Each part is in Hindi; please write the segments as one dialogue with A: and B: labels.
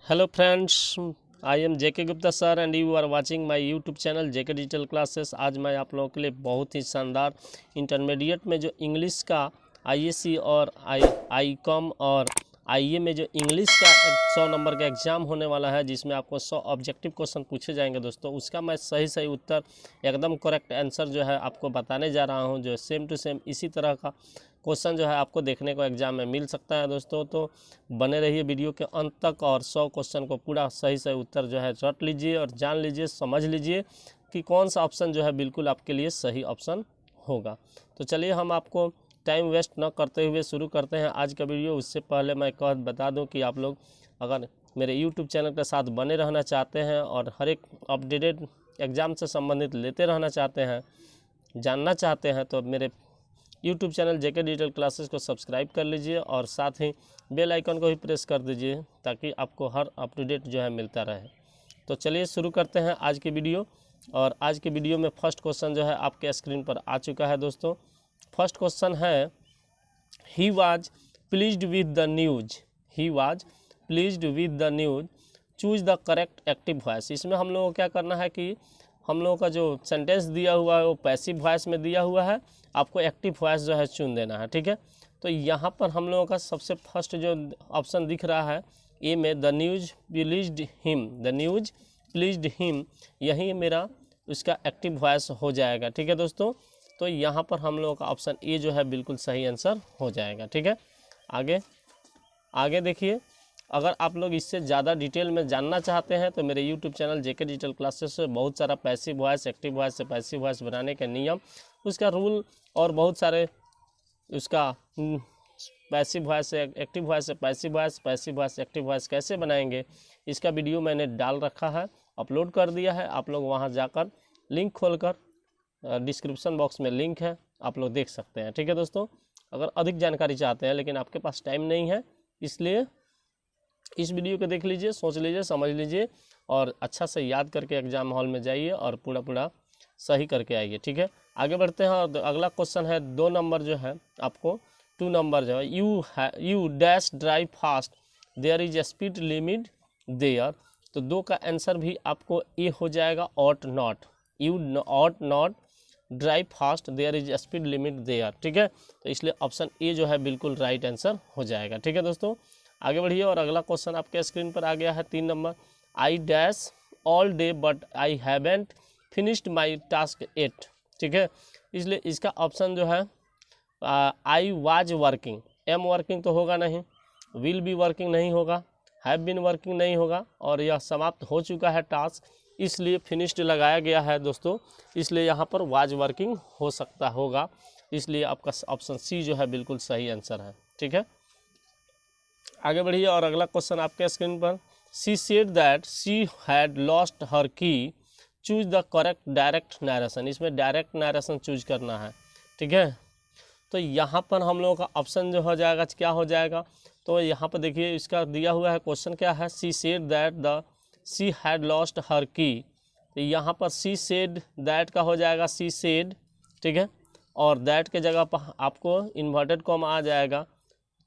A: Hello friends, I am JK Gupta sir and you are watching my YouTube channel JK digital classes. आज मैं आप लोगों के लिए बहुत ही शानदार इंटरमीडिएट में जो इंग्लिश का IAC और ICOM और IA में जो इंग्लिश का 100 नंबर का एग्ज़ाम होने वाला है, जिसमें आपको 100 ऑब्जेक्टिव क्वेश्चन पूछे जाएंगे दोस्तों। उसका मैं सही उत्तर एकदम करेक्ट आंसर जो है आपको बताने जा रहा हूं, जो सेम टू सेम इसी तरह का क्वेश्चन जो है आपको देखने को एग्जाम में मिल सकता है दोस्तों। तो बने रहिए वीडियो के अंत तक और 100 क्वेश्चन को पूरा सही उत्तर जो है रट लीजिए और जान लीजिए, समझ लीजिए कि कौन सा ऑप्शन जो है बिल्कुल आपके लिए सही ऑप्शन होगा। तो चलिए हम आपको टाइम वेस्ट न करते हुए शुरू करते हैं आज का वीडियो। उससे पहले मैं बता दूं कि आप लोग अगर मेरे YouTube चैनल के साथ बने रहना चाहते हैं और हर एक अपडेटेड एग्ज़ाम से संबंधित लेते रहना चाहते हैं, जानना चाहते हैं, तो मेरे YouTube channel JK digital classes को सब्सक्राइब कर लीजिए और साथ ही बेल आइकन को भी प्रेस कर दीजिए ताकि आपको हर अप टू डेट जो है मिलता रहे। तो चलिए शुरू करते हैं आज की वीडियो। और आज की वीडियो में फर्स्ट क्वेश्चन जो है आपके स्क्रीन पर आ चुका है दोस्तों। फर्स्ट क्वेश्चन है, he was pleased with the news. He was pleased with the news, choose the correct active voice. इसमें हम लोगों को क्या करना है कि हम लोगों का जो सेंटेंस दिया हुआ है वो पैसिव वॉइस में दिया हुआ है, आपको एक्टिव वॉइस जो है चुन देना है, ठीक है। तो यहाँ पर हम लोगों का सबसे फर्स्ट जो ऑप्शन दिख रहा है ए में, the news pleased him, the news pleased him, यही मेरा उसका एक्टिव वॉइस हो जाएगा, ठीक है दोस्तों। तो यहाँ पर हम लोगों का ऑप्शन ए जो है बिल्कुल सही आंसर हो जाएगा, ठीक है। आगे देखिए, अगर आप लोग इससे ज़्यादा डिटेल में जानना चाहते हैं तो मेरे YouTube channel JK digital classes से बहुत सारा पैसिव वॉइस, एक्टिव वॉइस से पैसिव वॉइस बनाने के नियम, उसका रूल और बहुत सारे उसका पैसिव वॉइस से एक्टिव वॉइस से पैसिव वॉइस, पैसिव वॉइस से एक्टिव वॉइस कैसे बनाएंगे, इसका वीडियो मैंने डाल रखा है, अपलोड कर दिया है। आप लोग वहाँ जाकर लिंक खोलकर डिस्क्रिप्शन बॉक्स में लिंक है, आप लोग देख सकते हैं, ठीक है दोस्तों। अगर अधिक जानकारी चाहते हैं लेकिन आपके पास टाइम नहीं है, इसलिए इस वीडियो को देख लीजिए, सोच लीजिए, समझ लीजिए और अच्छा से याद करके एग्जाम हॉल में जाइए और पूरा सही करके आइए, ठीक है। आगे बढ़ते हैं और अगला क्वेश्चन है 2 नंबर जो है आपको 2 नंबर जो है, you dash drive fast there is a speed limit there. तो 2 का आंसर भी आपको ए हो जाएगा, ought not, you ought not drive fast there is a speed limit there, ठीक है। तो इसलिए ऑप्शन ए जो है बिल्कुल राइट आंसर हो जाएगा, ठीक है दोस्तों। आगे बढ़िए और अगला क्वेश्चन आपके स्क्रीन पर आ गया है 3 number, I dash all day but I haven't finished my task at, ठीक है। इसलिए इसका ऑप्शन जो है I was working, am working तो होगा नहीं, विल बी वर्किंग नहीं होगा, हैव बीन वर्किंग नहीं होगा, और यह समाप्त हो चुका है टास्क, इसलिए फिनिश्ड लगाया गया है दोस्तों। इसलिए यहाँ पर वाज वर्किंग हो सकता होगा, इसलिए आपका ऑप्शन सी जो है बिल्कुल सही आंसर है, ठीक है। आगे बढ़िए और अगला क्वेश्चन आपके स्क्रीन पर, she said that she had lost her key, choose the correct direct narration. इसमें डायरेक्ट नरेशन चूज करना है, ठीक है। तो यहाँ पर हम लोगों का ऑप्शन जो हो जाएगा क्या हो जाएगा, तो यहाँ पर देखिए इसका दिया हुआ है क्वेश्चन क्या है, she said that she had lost her की। तो यहाँ पर शी सेड दैट का हो जाएगा शी सेड, ठीक है, और दैट के जगह पर आपको इन्वर्टेड कॉमा आ जाएगा,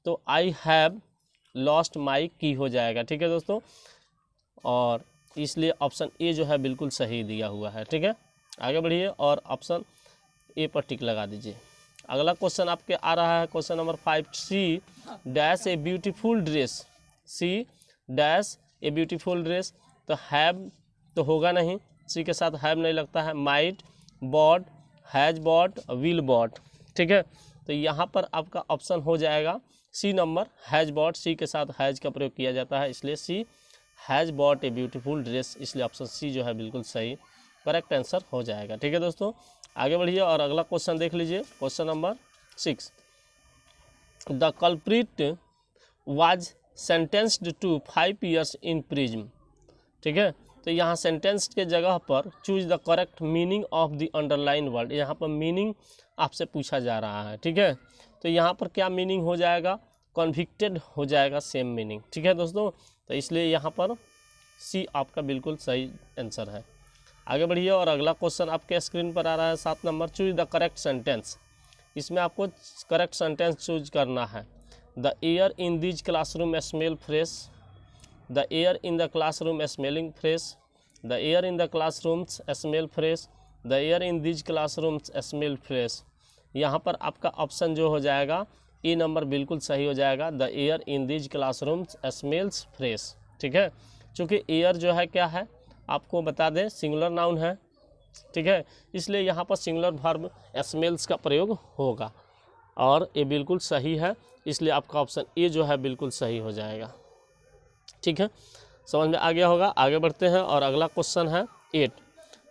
A: तो आई हैव लॉस्ट माई की हो जाएगा, ठीक है दोस्तों। और इसलिए ऑप्शन ए जो है बिल्कुल सही दिया हुआ है, ठीक है। आगे बढ़िए और ऑप्शन ए पर टिक लगा दीजिए। अगला क्वेश्चन आपके आ रहा है question number 5, she dash a beautiful dress, she dash a beautiful dress. तो हैव तो होगा नहीं, सी के साथ हैव नहीं लगता है, might, bought, has bought, will bought, ठीक है। तो यहाँ पर आपका ऑप्शन हो जाएगा C number, has bought, C के साथ हैज का प्रयोग किया जाता है, इसलिए C has bought a beautiful dress, इसलिए ऑप्शन सी जो है बिल्कुल सही करेक्ट आंसर हो जाएगा, ठीक है दोस्तों। आगे बढ़िए और अगला क्वेश्चन देख लीजिए, question number 6, the culprit was sentenced to 5 years in prison, ठीक है। तो यहाँ सेंटेंस के जगह पर choose the correct meaning of the underline word, यहाँ पर मीनिंग आपसे पूछा जा रहा है, ठीक है। तो यहाँ पर क्या मीनिंग हो जाएगा, कन्विक्टेड हो जाएगा, सेम मीनिंग, ठीक है दोस्तों। तो इसलिए यहाँ पर सी आपका बिल्कुल सही आंसर है। आगे बढ़िए और अगला क्वेश्चन आपके स्क्रीन पर आ रहा है 7 number, choose the correct sentence. इसमें आपको करेक्ट सेंटेंस चूज करना है, the air in this classroom smell fresh, the air in the classroom smelling fresh, the air in the classrooms smell fresh, the air in these classrooms smell fresh. यहाँ पर आपका ऑप्शन जो हो जाएगा ए नंबर बिल्कुल सही हो जाएगा, the air in these classrooms smells fresh. ठीक है, चूँकि एयर जो है क्या है आपको बता दें सिंगुलर नाउन है, ठीक है, इसलिए यहाँ पर सिंगुलर वर्ब स्मेल्स का प्रयोग होगा और ये बिल्कुल सही है, इसलिए आपका ऑप्शन ए जो है बिल्कुल सही हो जाएगा। ठीक है, समझ में आ गया होगा। आगे बढ़ते हैं और अगला क्वेश्चन है 8,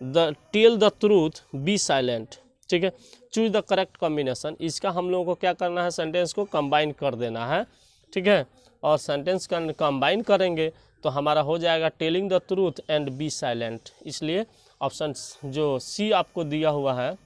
A: the tell the truth be silent. ठीक है, चूज द करेक्ट कॉम्बिनेशन। इसका हम लोगों को क्या करना है, सेंटेंस को कंबाइन कर देना है। ठीक है, और सेंटेंस कंबाइन करेंगे तो हमारा हो जाएगा telling the truth and be silent. इसलिए ऑप्शन जो सी आपको दिया हुआ है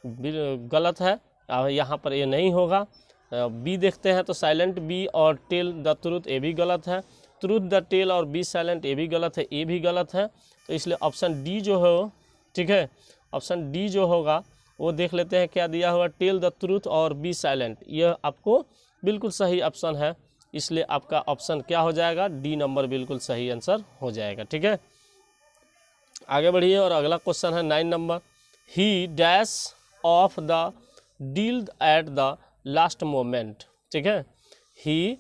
A: गलत है, यहाँ पर ये नहीं होगा। बी देखते हैं तो साइलेंट बी और टेल द ट्रूथ ये भी गलत है, ट्रूथ द टेल और बी साइलेंट ये भी गलत है, ये भी गलत है। तो इसलिए ऑप्शन डी जो हो, ठीक है, ऑप्शन डी जो होगा वो देख लेते हैं क्या दिया हुआ, टेल द ट्रूथ और बी साइलेंट, यह आपको बिल्कुल सही ऑप्शन है। इसलिए आपका ऑप्शन क्या हो जाएगा, डी नंबर बिल्कुल सही आंसर हो जाएगा। ठीक है, आगे बढ़िए और अगला क्वेश्चन है 9 number, he dash of the deal at the last moment. ठीक है, ही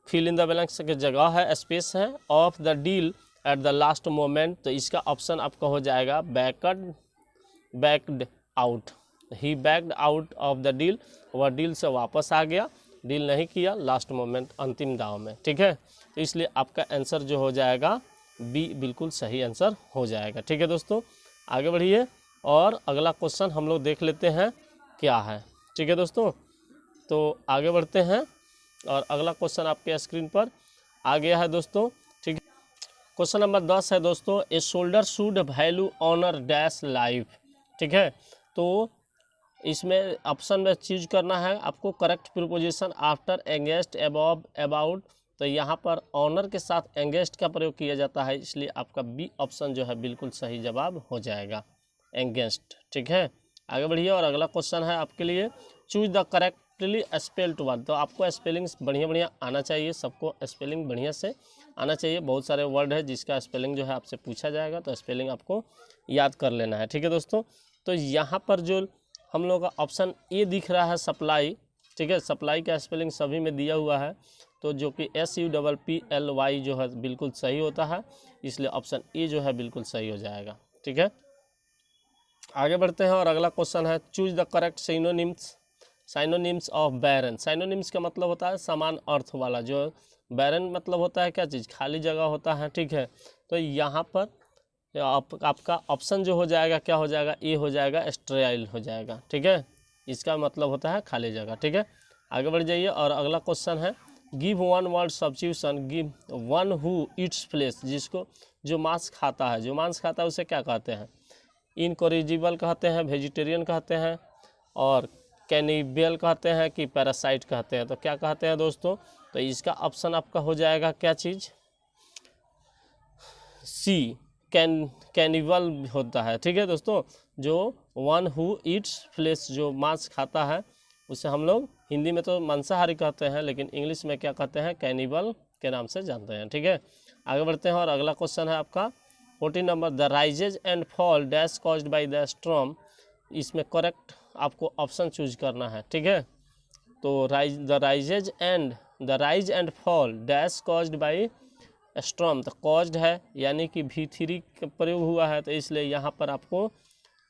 A: फिल इन द ब्लैंक्स की जगह है, स्पेस है, of the deal at the last moment, तो इसका ऑप्शन आपका हो जाएगा backed out. He backed out of the deal, वह डील से वापस आ गया, डील नहीं किया लास्ट मोमेंट अंतिम दाव में। ठीक है, तो इसलिए आपका आंसर जो हो जाएगा बी बिल्कुल सही आंसर हो जाएगा। ठीक है दोस्तों, आगे बढ़िए और अगला क्वेश्चन हम लोग देख लेते हैं क्या है। ठीक है दोस्तों, तो आगे बढ़ते हैं और अगला क्वेश्चन आपके स्क्रीन पर आ गया है दोस्तों। ठीक है, क्वेश्चन नंबर 10 है दोस्तों, a soldier should value honour dash life. ठीक है, तो इसमें ऑप्शन में चूज करना है आपको correct preposition after engaged above about, तो यहाँ पर ऑनर के साथ एंगेज्ड का प्रयोग किया जाता है, इसलिए आपका बी ऑप्शन जो है बिल्कुल सही जवाब हो जाएगा, एंगेज्ड। ठीक है, आगे बढ़िए और अगला क्वेश्चन है आपके लिए, choose the correctly spelled word. तो आपको स्पेलिंग बढ़िया बढ़िया आना चाहिए, सबको स्पेलिंग बढ़िया से आना चाहिए। बहुत सारे वर्ड है जिसका स्पेलिंग जो है आपसे पूछा जाएगा, तो स्पेलिंग आपको याद कर लेना है। ठीक है दोस्तों, तो यहाँ पर जो हम लोग का ऑप्शन ए दिख रहा है सप्लाई। ठीक है, सप्लाई का स्पेलिंग सभी में दिया हुआ है, तो जो कि SUPPLY जो है बिल्कुल सही होता है, इसलिए ऑप्शन ए जो है बिल्कुल सही हो जाएगा। ठीक है, आगे बढ़ते हैं और अगला क्वेश्चन है, choose the correct synonyms of barren. Synonyms का मतलब होता है समान अर्थ वाला, जो बैरन मतलब होता है क्या चीज़, खाली जगह होता है। ठीक है, तो यहाँ पर आपका ऑप्शन जो हो जाएगा क्या हो जाएगा, ए हो जाएगा, स्टेराइल हो जाएगा। ठीक है, इसका मतलब होता है खाली जगह। ठीक है, आगे बढ़ जाइए और अगला क्वेश्चन है, give one word substitution, give one who eats flesh. जिसको जो मांस खाता है, जो मांस खाता है उसे क्या कहते हैं, इनकोरिजिबल कहते हैं, वेजिटेरियन कहते हैं, और कैनिबल कहते हैं कि पैरासाइट कहते हैं। तो क्या कहते हैं दोस्तों, तो इसका ऑप्शन आपका हो जाएगा क्या चीज़, सी कैनिबल होता है। ठीक है दोस्तों, जो वन हु ईट्स फ्लेश, जो मांस खाता है उसे हम लोग हिंदी में तो मांसाहारी कहते हैं, लेकिन इंग्लिश में क्या कहते हैं, कैनिबल के नाम से जानते हैं। ठीक है, आगे बढ़ते हैं और अगला क्वेश्चन है आपका 14 number, the rises and fall dash caused by the storm. इसमें करेक्ट आपको ऑप्शन चूज करना है। ठीक है, तो the rise and fall dash caused by storm, तो कॉज्ड है यानी कि V3 का प्रयोग हुआ है, तो इसलिए यहाँ पर आपको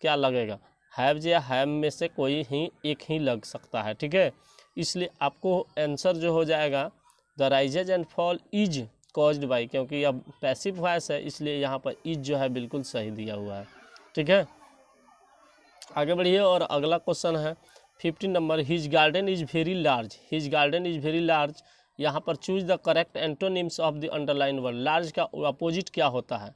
A: क्या लगेगा, हैव या हैव में से कोई ही एक ही लग सकता है। ठीक है, इसलिए आपको आंसर जो हो जाएगा the rises and fall is caused by, क्योंकि अब पैसिव वॉइस है इसलिए यहाँ पर इज जो है बिल्कुल सही दिया हुआ है। ठीक है, आगे बढ़िए और अगला क्वेश्चन है 15 number, his garden is very large. His garden is very large, यहाँ पर choose the correct antonyms of the underline word. Large का अपोजिट क्या होता है,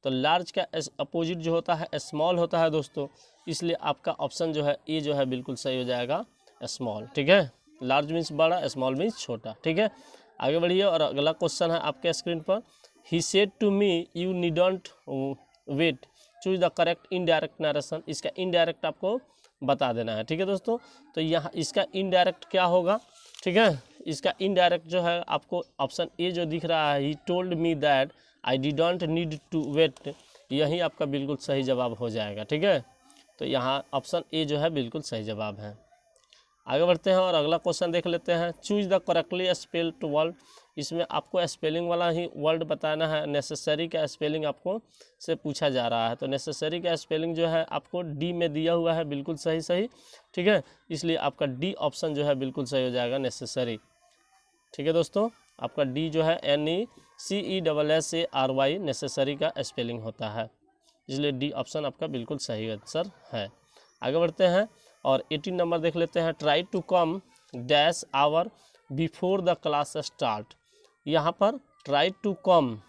A: तो लार्ज का अपोजिट जो होता है स्मॉल होता है दोस्तों, इसलिए आपका ऑप्शन जो है ए जो है बिल्कुल सही हो जाएगा, स्मॉल। ठीक है, लार्ज मीन्स बड़ा, स्मॉल मीन्स छोटा। ठीक है, आगे बढ़िए और अगला क्वेश्चन है आपके स्क्रीन पर, he said to me you needn't wait, choose the correct indirect narration. इसका इनडायरेक्ट आपको बता देना है। ठीक है दोस्तों, तो यहाँ इसका इनडायरेक्ट क्या होगा, ठीक है। इसका इनडायरेक्ट जो है आपको ऑप्शन ए जो दिख रहा है, he told me that I didn't need to wait, यही आपका बिल्कुल सही जवाब हो जाएगा। ठीक है, तो यहाँ ऑप्शन ए जो है बिल्कुल सही जवाब है। आगे बढ़ते हैं और अगला क्वेश्चन देख लेते हैं। Choose the correctly spelled word, इसमें आपको स्पेलिंग वाला ही वर्ड बताना है। नेसेसरी का स्पेलिंग आपको से पूछा जा रहा है, तो नेसेसरी का स्पेलिंग जो है आपको डी में दिया हुआ है, बिल्कुल सही सही। ठीक है, इसलिए आपका डी ऑप्शन जो है बिल्कुल सही हो जाएगा, नेसेसरी। ठीक है दोस्तों, आपका डी जो है NECESSARY नेसेसरी का स्पेलिंग होता है, इसलिए डी ऑप्शन आपका बिल्कुल सही आंसर है। आगे बढ़ते हैं और 18 नंबर देख लेते हैं। Try to come dash hour before the class start, यहाँ पर try to come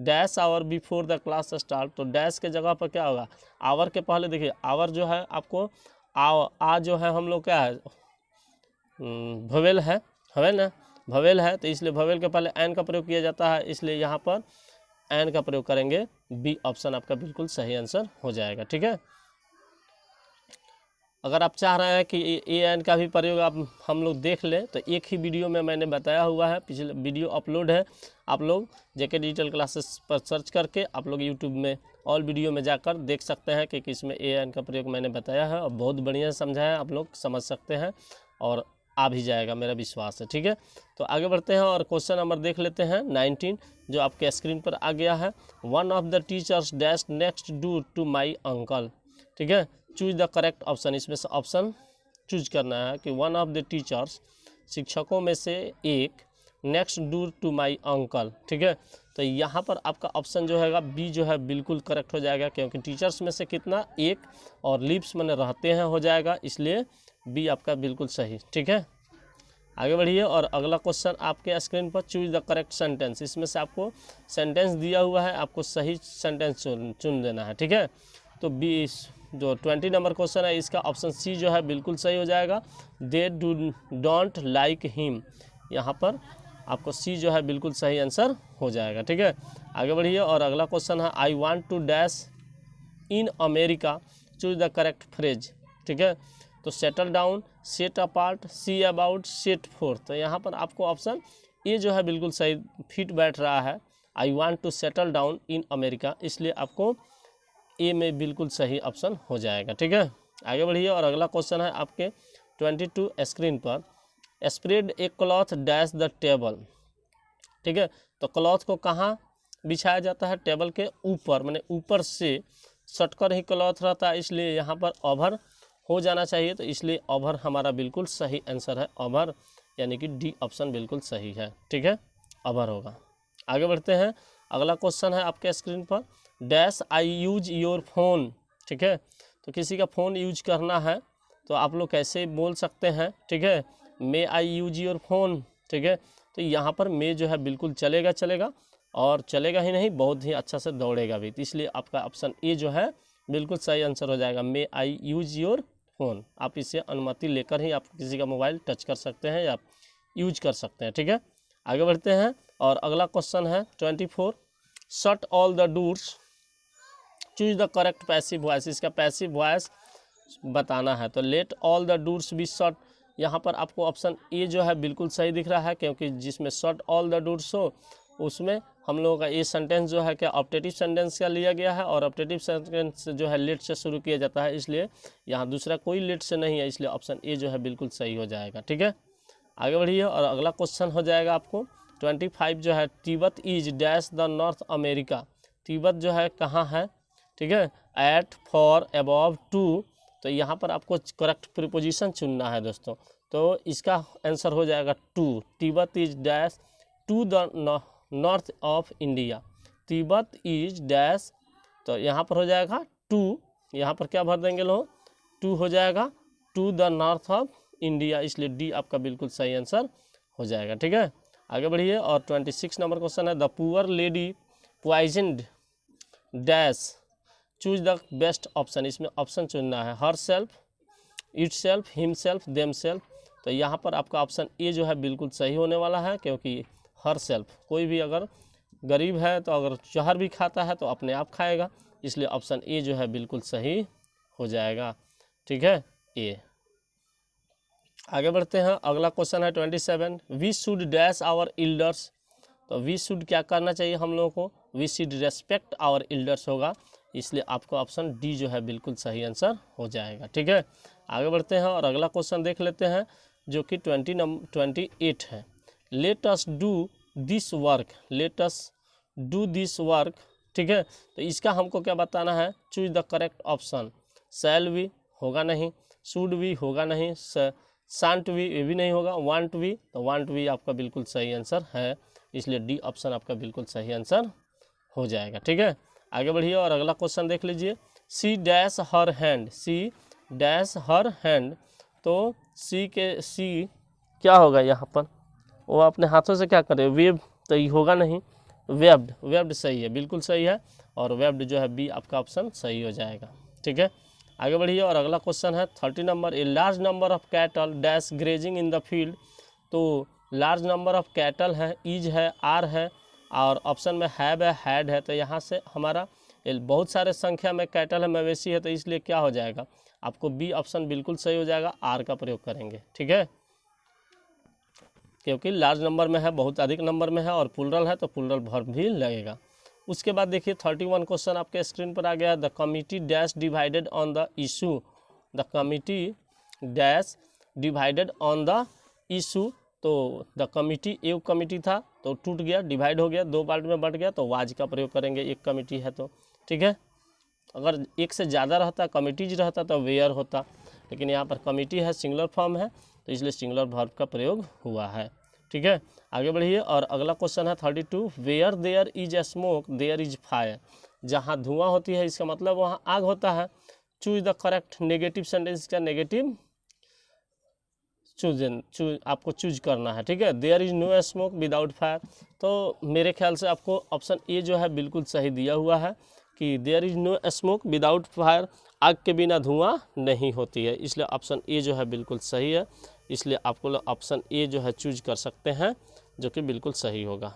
A: dash hour before the class start, तो डैश के जगह पर क्या होगा, आवर के पहले देखिए, आवर जो है आपको आ जो है हम लोग क्या है, भवेल है, भवेल ना, भवेल है, तो इसलिए भवेल के पहले एन का प्रयोग किया जाता है, इसलिए यहाँ पर एन का प्रयोग करेंगे। बी ऑप्शन आपका बिल्कुल सही आंसर हो जाएगा। ठीक है, अगर आप चाह रहे हैं कि ए एन का भी प्रयोग आप हम लोग देख लें, तो एक ही वीडियो में मैंने बताया हुआ है, पिछले वीडियो अपलोड है, आप लोग जेके डिजिटल क्लासेस पर सर्च करके आप लोग यूट्यूब में ऑल वीडियो में जाकर देख सकते हैं कि किसमें ए एन का प्रयोग मैंने बताया है, और बहुत बढ़िया समझाया, आप लोग समझ सकते हैं और आ भी जाएगा, मेरा विश्वास है। ठीक है, तो आगे बढ़ते हैं और क्वेश्चन नंबर देख लेते हैं 19, जो आपके स्क्रीन पर आ गया है। One of the teachers dash next door to my uncle. ठीक है, चूज द करेक्ट ऑप्शन, इसमें से ऑप्शन चूज करना है कि वन ऑफ द टीचर्स, शिक्षकों में से एक, next door to my uncle. ठीक है, तो यहाँ पर आपका ऑप्शन जो है बी जो है बिल्कुल करेक्ट हो जाएगा, क्योंकि टीचर्स में से कितना, एक, और लिव्स मैंने रहते हैं हो जाएगा, इसलिए बी आपका बिल्कुल सही। ठीक है, आगे बढ़िए और अगला क्वेश्चन आपके स्क्रीन पर। चूज द करेक्ट सेंटेंस, इसमें से आपको सेंटेंस दिया हुआ है, आपको सही सेंटेंस चुन देना है। ठीक है, तो बी जो 20 नंबर क्वेश्चन है, इसका ऑप्शन सी जो है बिल्कुल सही हो जाएगा। दे डोंट लाइक हिम, यहाँ पर आपको सी जो है बिल्कुल सही आंसर हो जाएगा। ठीक है, आगे बढ़िए और अगला क्वेश्चन है। I want to dash in America, choose the correct phrase. ठीक है, तो settle down, set apart, see about, set forth, तो यहाँ पर आपको ऑप्शन ए जो है बिल्कुल सही फिट बैठ रहा है। I want to settle down in America, इसलिए आपको ए में बिल्कुल सही ऑप्शन हो जाएगा। ठीक है, आगे बढ़िए और अगला क्वेश्चन है आपके 22 स्क्रीन पर। Spread A cloth dash the table. ठीक है, तो क्लॉथ को कहाँ बिछाया जाता है, टेबल के ऊपर, माने ऊपर से सटकर ही क्लॉथ रहता है, इसलिए यहाँ पर ओवर हो जाना चाहिए, तो इसलिए ओवर हमारा बिल्कुल सही आंसर है, ओवर, यानी कि डी ऑप्शन बिल्कुल सही है। ठीक है, ओवर होगा। आगे बढ़ते हैं, अगला क्वेश्चन है आपके स्क्रीन पर। Dash I use your phone. ठीक है, तो किसी का फ़ोन यूज करना है तो आप लोग कैसे बोल सकते हैं। ठीक है, मे आई यूज योर फोन। ठीक है, तो यहाँ पर मे जो है बिल्कुल चलेगा, और चलेगा ही नहीं, बहुत ही अच्छा से दौड़ेगा भी, तो इसलिए आपका ऑप्शन ए जो है बिल्कुल सही आंसर हो जाएगा। मे आई यूज योर फ़ोन, आप इसे अनुमति लेकर ही आप किसी का मोबाइल टच कर सकते हैं या यूज कर सकते हैं। ठीक है, आगे बढ़ते हैं और अगला क्वेश्चन है 24। Shut all the doors, choose the correct passive voice, इसका पैसिव वॉइस बताना है, तो let all the doors be shut, यहाँ पर आपको ऑप्शन ए जो है बिल्कुल सही दिख रहा है, क्योंकि जिसमें शट ऑल द डोर्स हो उसमें हम लोगों का ये सेंटेंस जो है क्या ऑप्टेटिव सेंटेंस का लिया गया है, और ऑप्टेटिव सेंटेंस जो है लेट से शुरू किया जाता है, इसलिए यहाँ दूसरा कोई लेट से नहीं है, इसलिए ऑप्शन ए जो है बिल्कुल सही हो जाएगा। ठीक है, आगे बढ़िए और अगला क्वेश्चन हो जाएगा आपको 25 जो है। Tibet is dash the north America, Tibet जो है कहाँ है। ठीक है, एट, फॉर, अबव, टू, तो यहाँ पर आपको करेक्ट प्रीपोजिशन चुनना है दोस्तों, तो इसका आंसर हो जाएगा to. Tibet is dash to the north of India, Tibet is dash, तो यहाँ पर हो जाएगा टू, यहाँ पर क्या भर देंगे लोग, टू हो जाएगा, to the north of India, इसलिए डी आपका बिल्कुल सही आंसर हो जाएगा। ठीक है, आगे बढ़िए और 26 नंबर क्वेश्चन है। The poor lady poisoned dash, choose the best option, इसमें ऑप्शन चुनना है। Her self, it self, him self, them self, तो यहाँ पर आपका ऑप्शन ए जो है बिल्कुल सही होने वाला है, क्योंकि हर सेल्फ, कोई भी अगर गरीब है तो अगर जहर भी खाता है तो अपने आप खाएगा, इसलिए ऑप्शन ए जो है बिल्कुल सही हो जाएगा। ठीक है, ए। आगे बढ़ते हैं, अगला क्वेश्चन है 27, we should dash our elders. तो वी शुड क्या करना चाहिए हम लोगों को, we should respect our elders होगा, इसलिए आपको ऑप्शन डी जो है बिल्कुल सही आंसर हो जाएगा। ठीक है, आगे बढ़ते हैं और अगला क्वेश्चन देख लेते हैं जो कि 28 है। Let us do this work, let us do this work. ठीक है, तो इसका हमको क्या बताना है, choose the correct option. Shall we होगा नहीं, शुड वी होगा नहीं, शांट वी ये भी नहीं होगा, वांट वी, तो वांट वी आपका बिल्कुल सही आंसर है, इसलिए डी ऑप्शन आपका बिल्कुल सही आंसर हो जाएगा। ठीक है, आगे बढ़िए और अगला क्वेश्चन देख लीजिए। She dash her hand, she dash her hand, तो सी क्या होगा यहाँ पर, वो अपने हाथों से क्या करे, वेव, तो ये होगा नहीं, वेब्ड, वेब्ड सही है, बिल्कुल सही है, और वेब्ड जो है बी आपका ऑप्शन सही हो जाएगा। ठीक है, आगे बढ़िए और अगला क्वेश्चन है 30 number, a large number of cattle dash grazing in the field. तो लार्ज नंबर ऑफ कैटल है, इज है, आर है, और ऑप्शन में हैव है, हैड है, तो यहाँ से हमारा बहुत सारे संख्या में कैटल है, मवेशी है, तो इसलिए क्या हो जाएगा आपको बी ऑप्शन बिल्कुल सही हो जाएगा, आर का प्रयोग करेंगे। ठीक है, क्योंकि लार्ज नंबर में है, बहुत अधिक नंबर में है, और प्लूरल है तो प्लूरल वर्ब भी लगेगा। उसके बाद देखिए 31 क्वेश्चन आपके स्क्रीन पर आ गया, the committee dash divided on the issue, the committee dash divided on the issue. तो द कमिटी एक कमिटी था तो टूट गया, डिवाइड हो गया, दो पार्ट में बंट गया, तो वाज का प्रयोग करेंगे, एक कमिटी है तो। ठीक है, अगर एक से ज़्यादा रहता, कमिटीज रहता तो वेयर होता, लेकिन यहाँ पर कमिटी है, सिंगुलर फॉर्म है, तो इसलिए सिंगुलर वर्ब का प्रयोग हुआ है। ठीक है, आगे बढ़िए और अगला क्वेश्चन है 32, where there is a smoke there is fire. जहाँ धुआं होती है इसका मतलब वहाँ आग होता है। Choose the correct negative sentence का नेगेटिव चूज आपको चूज करना है। ठीक है, there is no smoke without fire, तो मेरे ख्याल से आपको ऑप्शन ए जो है बिल्कुल सही दिया हुआ है कि there is no smoke without fire, आग के बिना धुआं नहीं होती है, इसलिए ऑप्शन ए जो है बिल्कुल सही है, इसलिए आपको ऑप्शन ए जो है चूज कर सकते हैं, जो कि बिल्कुल सही होगा।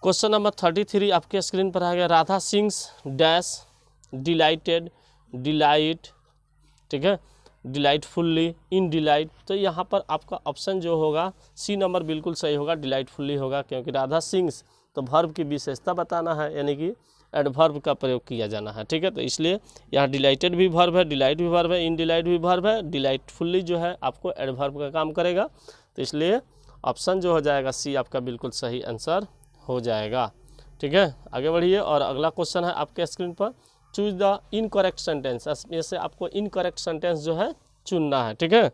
A: क्वेश्चन नंबर 33 आपके स्क्रीन पर आ गया, Radha sings dash dilated, delight, ठीक है, डिलाइटफुल्ली, इन डिलाइट, तो यहाँ पर आपका ऑप्शन जो होगा सी नंबर बिल्कुल सही होगा, डिलाइटफुल्ली होगा, क्योंकि राधा सिंग्स तो वर्ब की विशेषता बताना है, यानी कि एडवर्ब का प्रयोग किया जाना है। ठीक है, तो इसलिए यहाँ डिलाइटेड भी वर्ब है, डिलाइट भी वर्ब है, इन डिलाइट भी वर्ब है, डिलाइटफुल्ली जो है आपको एडवर्ब का काम करेगा, तो इसलिए ऑप्शन जो हो जाएगा सी आपका बिल्कुल सही आंसर हो जाएगा। ठीक है, आगे बढ़िए और अगला क्वेश्चन है आपके स्क्रीन पर, चूज द इनकरेक्ट सेंटेंस, इसमें से आपको इनकरेक्ट सेंटेंस जो है चुनना है। ठीक है,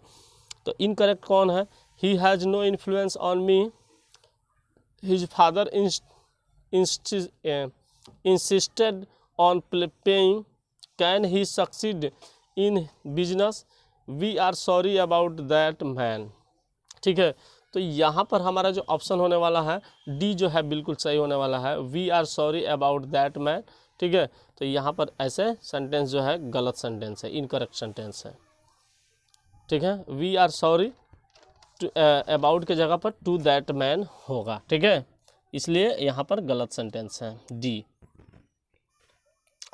A: तो इनकरेक्ट कौन है, he has no influence on me, his father insisted on paying, can he succeed in business, we are sorry about that man. ठीक है, तो यहाँ पर हमारा जो ऑप्शन होने वाला है डी जो है बिल्कुल सही होने वाला है, we are sorry about that man. ठीक है, तो यहाँ पर ऐसे सेंटेंस जो है गलत सेंटेंस है, इनकरेक्ट सेंटेंस है। ठीक है, वी आर सॉरी अबाउट के जगह पर टू दैट मैन होगा। ठीक है, इसलिए यहाँ पर गलत सेंटेंस है डी।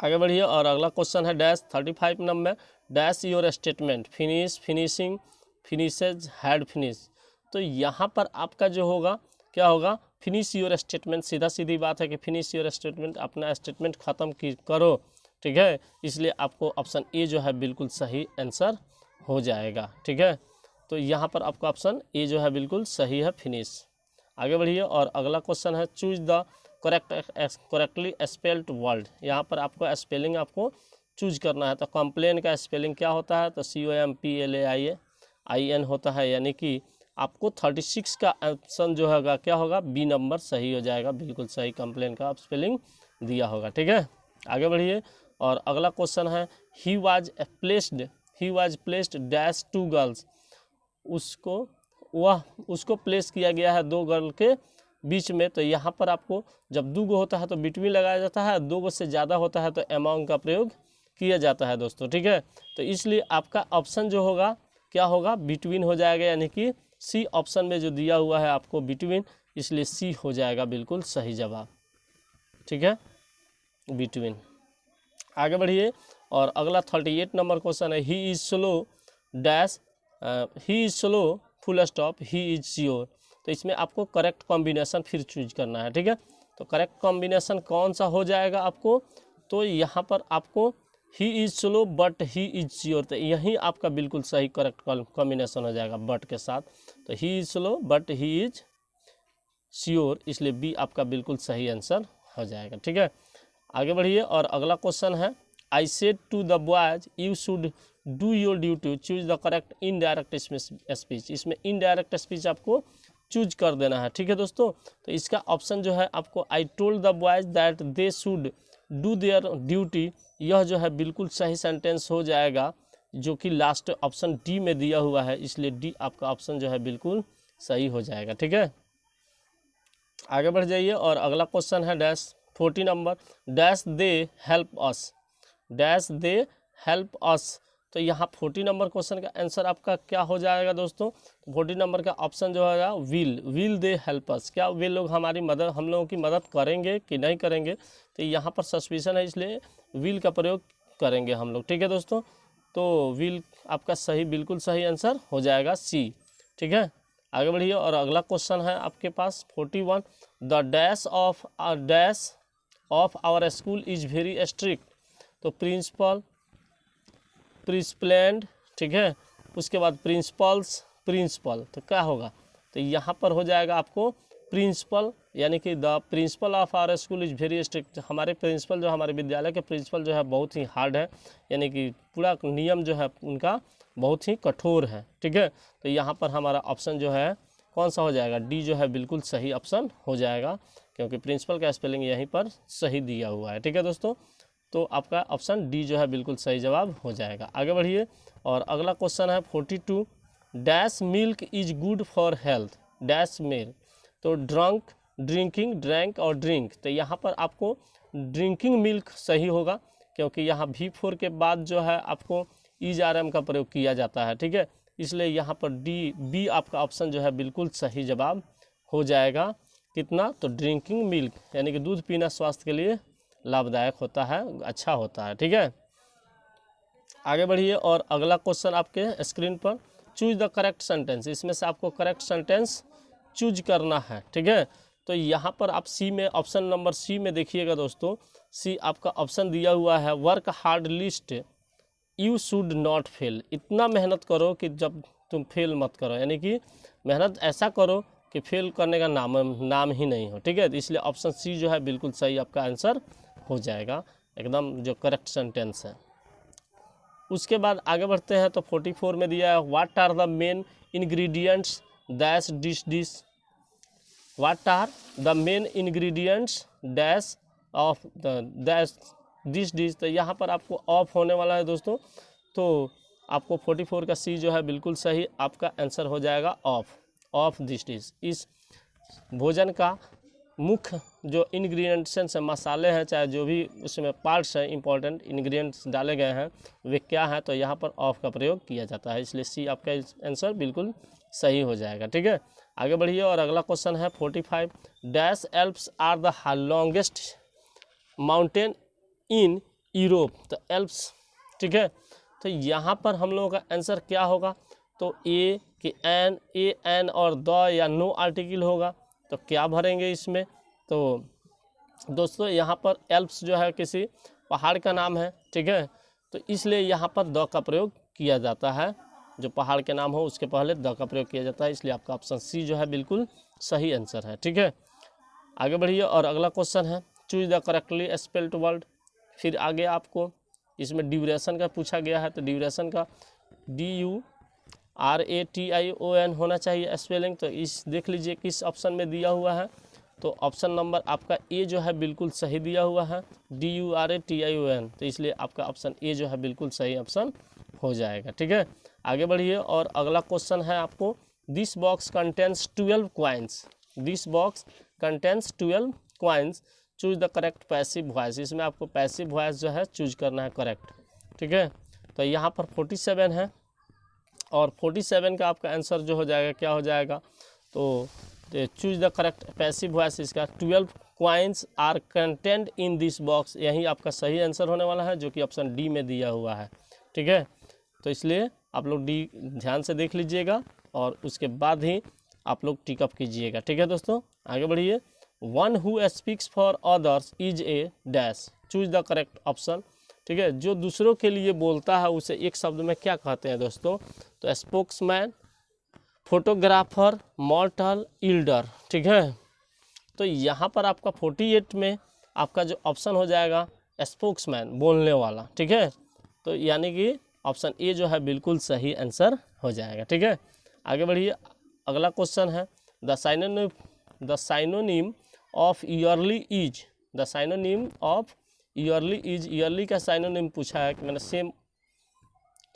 A: आगे बढ़िए और अगला क्वेश्चन है dash 35 number, dash your statement, finish, finishing, finishes, had finish. तो यहाँ पर आपका जो होगा क्या होगा, फिनिश योर स्टेटमेंट, सीधा सीधी बात है कि फिनिश योर स्टेटमेंट, अपना स्टेटमेंट ख़त्म करो। ठीक है, इसलिए आपको ऑप्शन ए जो है बिल्कुल सही आंसर हो जाएगा। ठीक है, तो यहाँ पर आपका ऑप्शन ए जो है बिल्कुल सही है, फिनिश। आगे बढ़िए और अगला क्वेश्चन है choose the correctly spelled word. यहाँ पर आपको स्पेलिंग आपको चूज करना है, तो कंप्लेन का स्पेलिंग क्या होता है, तो COMPLAIN होता है, यानी कि आपको 36 का ऑप्शन जो होगा क्या होगा, बी नंबर सही हो जाएगा, बिल्कुल सही कंप्लेन का स्पेलिंग दिया होगा। ठीक है, आगे बढ़िए और अगला क्वेश्चन है he was placed dash two girls, उसको प्लेस किया गया है दो गर्ल के बीच में, तो यहाँ पर आपको जब दो गो होता है तो बिटवीन लगाया जाता है, दो गो से ज़्यादा होता है तो अमॉन्ग का प्रयोग किया जाता है दोस्तों। ठीक है, तो इसलिए आपका ऑप्शन जो होगा क्या होगा, बिटवीन हो जाएगा, यानी कि सी ऑप्शन में जो दिया हुआ है आपको बिटवीन, इसलिए सी हो जाएगा बिल्कुल सही जवाब। ठीक है, बिटवीन। आगे बढ़िए और अगला 38 नंबर क्वेश्चन है he is slow dash he is slow full stop, he is sure. तो इसमें आपको करेक्ट कॉम्बिनेशन फिर चूज करना है, ठीक है। तो करेक्ट कॉम्बिनेशन कौन सा हो जाएगा आपको, तो यहाँ पर आपको he is slow but he is sure, तो यही आपका बिल्कुल सही करेक्ट कॉम्बिनेशन हो जाएगा बट के साथ। तो he is slow but he is sure, इसलिए बी आपका बिल्कुल सही आंसर हो जाएगा, ठीक है। आगे बढ़िए और अगला क्वेश्चन है, I said to the boys you should do your duty, choose the correct indirect speech. इसमें इनडायरेक्ट स्पीच आपको चूज कर देना है, ठीक है दोस्तों। तो इसका ऑप्शन जो है आपको, I told the boys that they should do their duty, यह जो है बिल्कुल सही सेंटेंस हो जाएगा, जो कि लास्ट ऑप्शन डी में दिया हुआ है, इसलिए डी आपका ऑप्शन जो है बिल्कुल सही हो जाएगा, ठीक है। आगे बढ़ जाइए और अगला क्वेश्चन है dash 40 number, dash they help us, dash they help us. तो यहाँ 40 नंबर क्वेश्चन का आंसर आपका क्या हो जाएगा दोस्तों, 40 नंबर का ऑप्शन जो है विल दे हेल्प अस, क्या वे लोग हमारी मदद, हम लोगों की मदद करेंगे कि नहीं करेंगे। तो यहाँ पर सस्पिशन है, इसलिए विल का प्रयोग करेंगे हम लोग, ठीक है दोस्तों। तो विल आपका सही, बिल्कुल सही आंसर हो जाएगा सी, ठीक है। आगे बढ़िए और अगला क्वेश्चन है आपके पास 41, the dash of our school is very strict. तो प्रिंसिपल, ठीक है, उसके बाद प्रिंसिपल, तो क्या होगा, तो यहाँ पर हो जाएगा आपको प्रिंसिपल, यानी कि the principal of our school is very strict, हमारे प्रिंसिपल जो हमारे विद्यालय के प्रिंसिपल जो है बहुत ही हार्ड है, यानी कि पूरा नियम जो है उनका बहुत ही कठोर है, ठीक है। तो यहाँ पर हमारा ऑप्शन जो है कौन सा हो जाएगा, डी जो है बिल्कुल सही ऑप्शन हो जाएगा, क्योंकि प्रिंसिपल का स्पेलिंग यहीं पर सही दिया हुआ है, ठीक है दोस्तों। तो आपका ऑप्शन डी जो है बिल्कुल सही जवाब हो जाएगा। आगे बढ़िए और अगला क्वेश्चन है 42, dash milk is good for health, dash milk. तो ड्रैंक और ड्रिंक, तो यहाँ पर आपको ड्रिंकिंग मिल्क सही होगा, क्योंकि यहाँ V4 के बाद जो है आपको इज RM का प्रयोग किया जाता है, ठीक है। इसलिए यहाँ पर बी आपका ऑप्शन जो है बिल्कुल सही जवाब हो जाएगा। कितना, तो ड्रिंकिंग मिल्क, यानी कि दूध पीना स्वास्थ्य के लिए लाभदायक होता है, अच्छा होता है, ठीक है। आगे बढ़िए और अगला क्वेश्चन आपके स्क्रीन पर, चूज द करेक्ट सेंटेंस, इसमें से आपको करेक्ट सेंटेंस चूज करना है, ठीक है। तो यहाँ पर आप सी में, ऑप्शन नंबर सी में देखिएगा दोस्तों, सी आपका ऑप्शन दिया हुआ है, work hard list you should not fail, इतना मेहनत करो कि जब तुम फेल मत करो, यानी कि मेहनत ऐसा करो कि फेल करने का नाम ही नहीं हो, ठीक है। तो इसलिए ऑप्शन सी जो है बिल्कुल सही आपका आंसर हो जाएगा, एकदम जो करेक्ट सेंटेंस है। उसके बाद आगे बढ़ते हैं तो 44 में दिया है, what are the main ingredients dash dish, what are the main ingredients dash of the dash dish. तो यहाँ पर आपको ऑफ होने वाला है दोस्तों, तो आपको 44 का सी जो है बिल्कुल सही आपका आंसर हो जाएगा ऑफ दिस डिश। इस भोजन का मुख्य जो इंग्रेडिएंट्स हैं, मसाले हैं, चाहे जो भी उसमें पार्ट्स हैं, इंपॉर्टेंट इंग्रेडिएंट्स डाले गए हैं, वे क्या हैं, तो यहाँ पर ऑफ का प्रयोग किया जाता है, इसलिए सी आपका आंसर बिल्कुल सही हो जाएगा, ठीक है। आगे बढ़िए और अगला क्वेश्चन है 45, dash Alps are the longest mountain in Europe. तो एल्प्स, ठीक है। तो यहाँ पर हम लोगों का आंसर क्या होगा, तो ए कि एन और द या नो आर्टिकल होगा, तो क्या भरेंगे इसमें। तो दोस्तों यहाँ पर एल्प्स जो है किसी पहाड़ का नाम है, ठीक है, तो इसलिए यहाँ पर द का प्रयोग किया जाता है, जो पहाड़ के नाम हो उसके पहले द का प्रयोग किया जाता है, इसलिए आपका ऑप्शन सी जो है बिल्कुल सही आंसर है, ठीक है। आगे बढ़िए और अगला क्वेश्चन है, choose the correctly spelled word. फिर आगे आपको इसमें ड्यूरेशन का पूछा गया है, तो ड्यूरेशन का DURATION होना चाहिए स्पेलिंग। तो इस देख लीजिए किस ऑप्शन में दिया हुआ है, तो ऑप्शन नंबर आपका ए जो है बिल्कुल सही दिया हुआ है, DURATION, तो इसलिए आपका ऑप्शन ए जो है बिल्कुल सही ऑप्शन हो जाएगा, ठीक है। आगे बढ़िए और अगला क्वेश्चन है आपको, this box contains 12 coins, this box contains 12 coins, choose the correct passive voice. इसमें आपको पैसिव वॉइस जो है चूज करना है करेक्ट, ठीक है। तो यहाँ पर 47 है और 47 का आपका आंसर जो हो जाएगा क्या हो जाएगा, तो choose the correct passive voice, इसका 12 coins are content in this box, यही आपका सही आंसर होने वाला है, जो कि ऑप्शन डी में दिया हुआ है, ठीक है। तो इसलिए आप लोग डी ध्यान से देख लीजिएगा और उसके बाद ही आप लोग टिकअप कीजिएगा। ठीक है दोस्तों, आगे बढ़िए। One who speaks for others is a dash, choose the correct option. ठीक है, जो दूसरों के लिए बोलता है उसे एक शब्द में क्या कहते हैं दोस्तों? तो स्पोक्समैन, फोटोग्राफर, मॉर्टल, इल्डर। ठीक है, तो यहाँ पर आपका 48 में आपका जो ऑप्शन हो जाएगा स्पोक्समैन, बोलने वाला। ठीक है, तो यानी कि ऑप्शन ए जो है बिल्कुल सही आंसर हो जाएगा। ठीक है, आगे बढ़िए। अगला क्वेश्चन है the synonym of yearly is, the synonym of yearly is, yearly का साइनोनिम पूछा है कि मैंने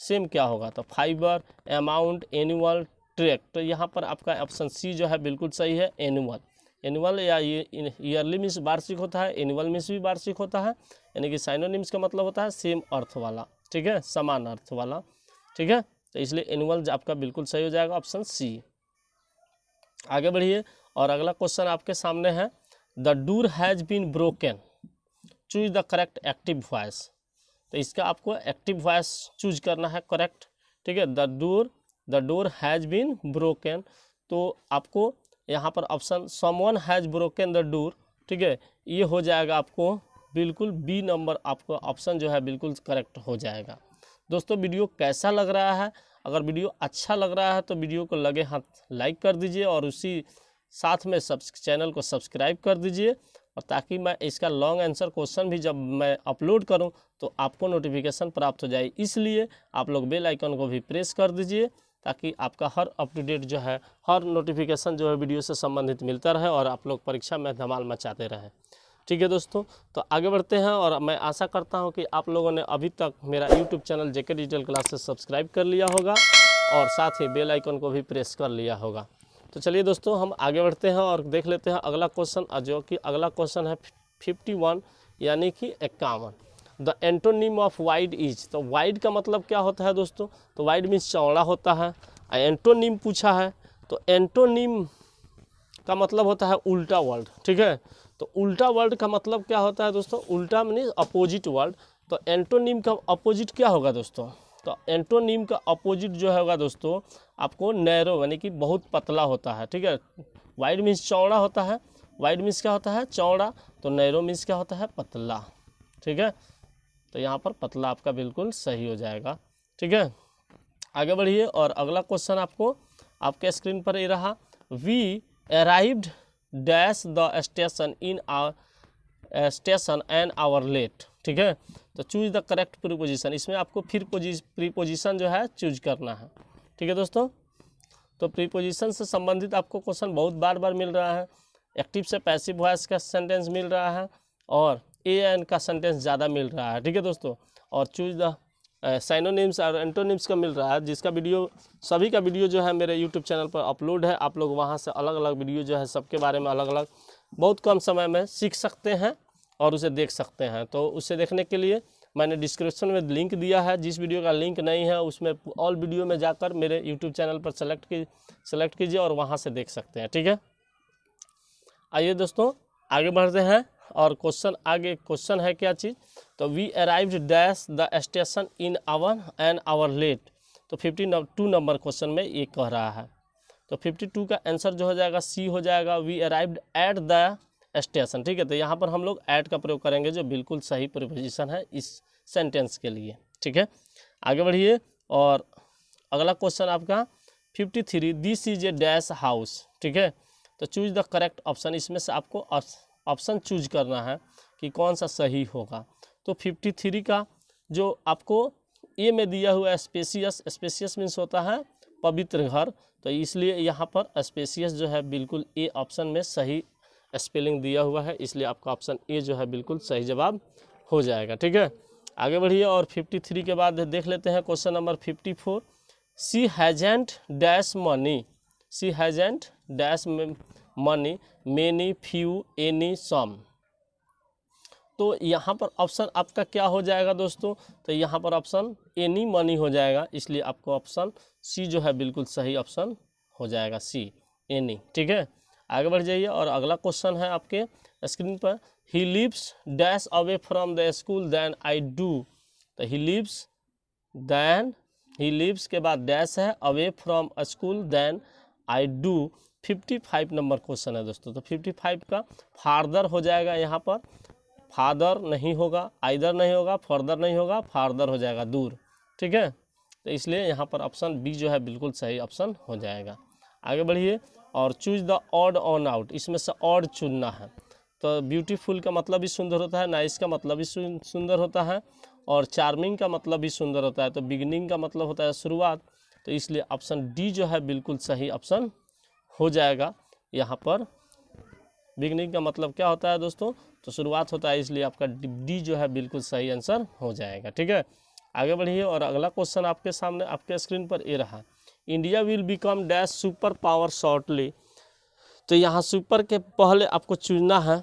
A: सेम क्या होगा? तो फाइबर, अमाउंट, एनुअल, ट्रैक। तो यहाँ पर आपका ऑप्शन सी जो है बिल्कुल सही है, एनुअल। एनुअल या ईयरली मीन्स वार्षिक होता है, एनुअल मीन्स भी वार्षिक होता है, यानी कि साइनोनिम्स का मतलब होता है सेम अर्थ वाला। ठीक है, समान अर्थ वाला। ठीक है, तो इसलिए एनुअल आपका बिल्कुल सही हो जाएगा, ऑप्शन सी। आगे बढ़िए और अगला क्वेश्चन आपके सामने है the door has been broken, choose the correct active voice. तो इसका आपको एक्टिव वॉइस चूज करना है करेक्ट। ठीक है, the door has been broken, तो आपको यहाँ पर option someone has broken the door. ठीक है, ये हो जाएगा आपको बिल्कुल बी नंबर, आपको ऑप्शन जो है बिल्कुल करेक्ट हो जाएगा। दोस्तों वीडियो कैसा लग रहा है? अगर वीडियो अच्छा लग रहा है तो वीडियो को लगे हाथ लाइक कर दीजिए और उसी साथ में चैनल को सब्सक्राइब कर दीजिए, और ताकि मैं इसका लॉन्ग आंसर क्वेश्चन भी जब मैं अपलोड करूं तो आपको नोटिफिकेशन प्राप्त हो जाए। इसलिए आप लोग बेल आइकन को भी प्रेस कर दीजिए ताकि आपका हर अप टू डेट जो है, हर नोटिफिकेशन जो है वीडियो से संबंधित मिलता रहे और आप लोग परीक्षा में धमाल मचाते रहें। ठीक है दोस्तों, तो आगे बढ़ते हैं और मैं आशा करता हूं कि आप लोगों ने अभी तक मेरा यूट्यूब चैनल जेके डिजिटल क्लासेस सब्सक्राइब कर लिया होगा और साथ ही बेल आइकन को भी प्रेस कर लिया होगा। तो चलिए दोस्तों हम आगे बढ़ते हैं और देख लेते हैं अगला क्वेश्चन, जो कि अगला क्वेश्चन है 51 यानी कि 51। The antonym of wide is, तो वाइड का मतलब क्या होता है दोस्तों? तो वाइड मीन्स चौड़ा होता है। एंटोनिम पूछा है, तो एंटोनिम का मतलब होता है उल्टा वर्ड। ठीक है, तो उल्टा वर्ड का मतलब क्या होता है दोस्तों? उल्टा मीन्स अपोजिट वर्ड। तो एंटोनिम का अपोजिट क्या होगा दोस्तों? तो एंटोनिम का अपोजिट जो होगा दोस्तों आपको नैरो, यानी कि बहुत पतला होता है। ठीक है, वाइड मीन्स चौड़ा होता है, वाइड मीन्स क्या होता है? चौड़ा। तो नैरो मीन्स क्या होता है? पतला। ठीक है, तो यहाँ पर पतला आपका बिल्कुल सही हो जाएगा। ठीक है, आगे बढ़िए और अगला क्वेश्चन आपको आपके स्क्रीन पर ये रहा। We arrived dash the station in hour station and hour late. ठीक है, तो चूज द करेक्ट प्रीपोजिशन, इसमें आपको फिर प्रीपोजिशन जो है चूज करना है। ठीक है दोस्तों, तो प्रीपोजिशन से संबंधित आपको क्वेश्चन बहुत बार बार मिल रहा है। एक्टिव से पैसिव वॉइस का सेंटेंस मिल रहा है और ए एन का सेंटेंस ज़्यादा मिल रहा है। ठीक है दोस्तों, और चूज द साइनोनिम्स और एंटोनिम्स का मिल रहा है, जिसका वीडियो सभी का वीडियो जो है मेरे यूट्यूब चैनल पर अपलोड है। आप लोग वहां से अलग अलग वीडियो जो है सबके बारे में अलग अलग बहुत कम समय में सीख सकते हैं और उसे देख सकते हैं। तो उसे देखने के लिए मैंने डिस्क्रिप्शन में लिंक दिया है, जिस वीडियो का लिंक नहीं है उसमें ऑल वीडियो में जाकर मेरे यूट्यूब चैनल पर सेलेक्ट कीजिए और वहाँ से देख सकते हैं। ठीक है, आइए दोस्तों आगे बढ़ते हैं और क्वेश्चन है क्या चीज़? तो we arrived dash the station in hour and hour late. तो 52 नंबर क्वेश्चन में ये कह रहा है। तो 52 का आंसर जो हो जाएगा सी हो जाएगा, we arrived at the station. ठीक है, तो यहाँ पर हम लोग एट का प्रयोग करेंगे जो बिल्कुल सही प्रीपोजिशन है इस सेंटेंस के लिए। ठीक है, आगे बढ़िए और अगला क्वेश्चन आपका 53 this is a dash house. ठीक है, तो चूज द करेक्ट ऑप्शन, इसमें से आपको ऑप्शन चूज करना है कि कौन सा सही होगा। तो 53 का जो आपको ए में दिया हुआ स्पेसियस मीन्स होता है पवित्र घर, तो इसलिए यहाँ पर स्पेसियस जो है बिल्कुल ए ऑप्शन में सही स्पेलिंग दिया हुआ है, इसलिए आपका ऑप्शन ए जो है बिल्कुल सही जवाब हो जाएगा। ठीक है, आगे बढ़िए और 53 के बाद देख लेते हैं question number 54। She hasn't dash money, she hasn't dash money, many, few, any, some. तो यहाँ पर ऑप्शन आपका क्या हो जाएगा दोस्तों? तो यहाँ पर ऑप्शन एनी मनी हो जाएगा, इसलिए आपको ऑप्शन सी जो है बिल्कुल सही ऑप्शन हो जाएगा, सी एनी। ठीक है, आगे बढ़ जाइए और अगला क्वेश्चन है आपके स्क्रीन पर। He lives dash away from the school than I do. तो he lives then he lives के बाद डैश है away from school than I do 55 number question है दोस्तों। तो 55 का फार्दर हो जाएगा, यहाँ पर फादर नहीं होगा, आइदर नहीं होगा, फर्दर नहीं होगा, फार्दर हो जाएगा दूर, ठीक है। तो इसलिए यहाँ पर ऑप्शन बी जो है बिल्कुल सही ऑप्शन हो जाएगा। आगे बढ़िए और choose the odd on out, इसमें से ऑड चुनना है। तो ब्यूटीफुल का मतलब भी सुंदर होता है, नाइस का मतलब भी सुंदर होता है, और चार्मिंग का मतलब भी सुंदर होता है। तो बिगिनिंग का मतलब होता है शुरुआत, तो इसलिए ऑप्शन डी जो है बिल्कुल सही ऑप्शन हो जाएगा। यहाँ पर बिगिनिंग का मतलब क्या होता है दोस्तों, तो शुरुआत होता है, इसलिए आपका डी जो है बिल्कुल सही आंसर हो जाएगा, ठीक है। आगे बढ़िए और अगला क्वेश्चन आपके सामने आपके स्क्रीन पर ये रहा, India will become dash super power shortly. तो यहाँ सुपर के पहले आपको चुनना है,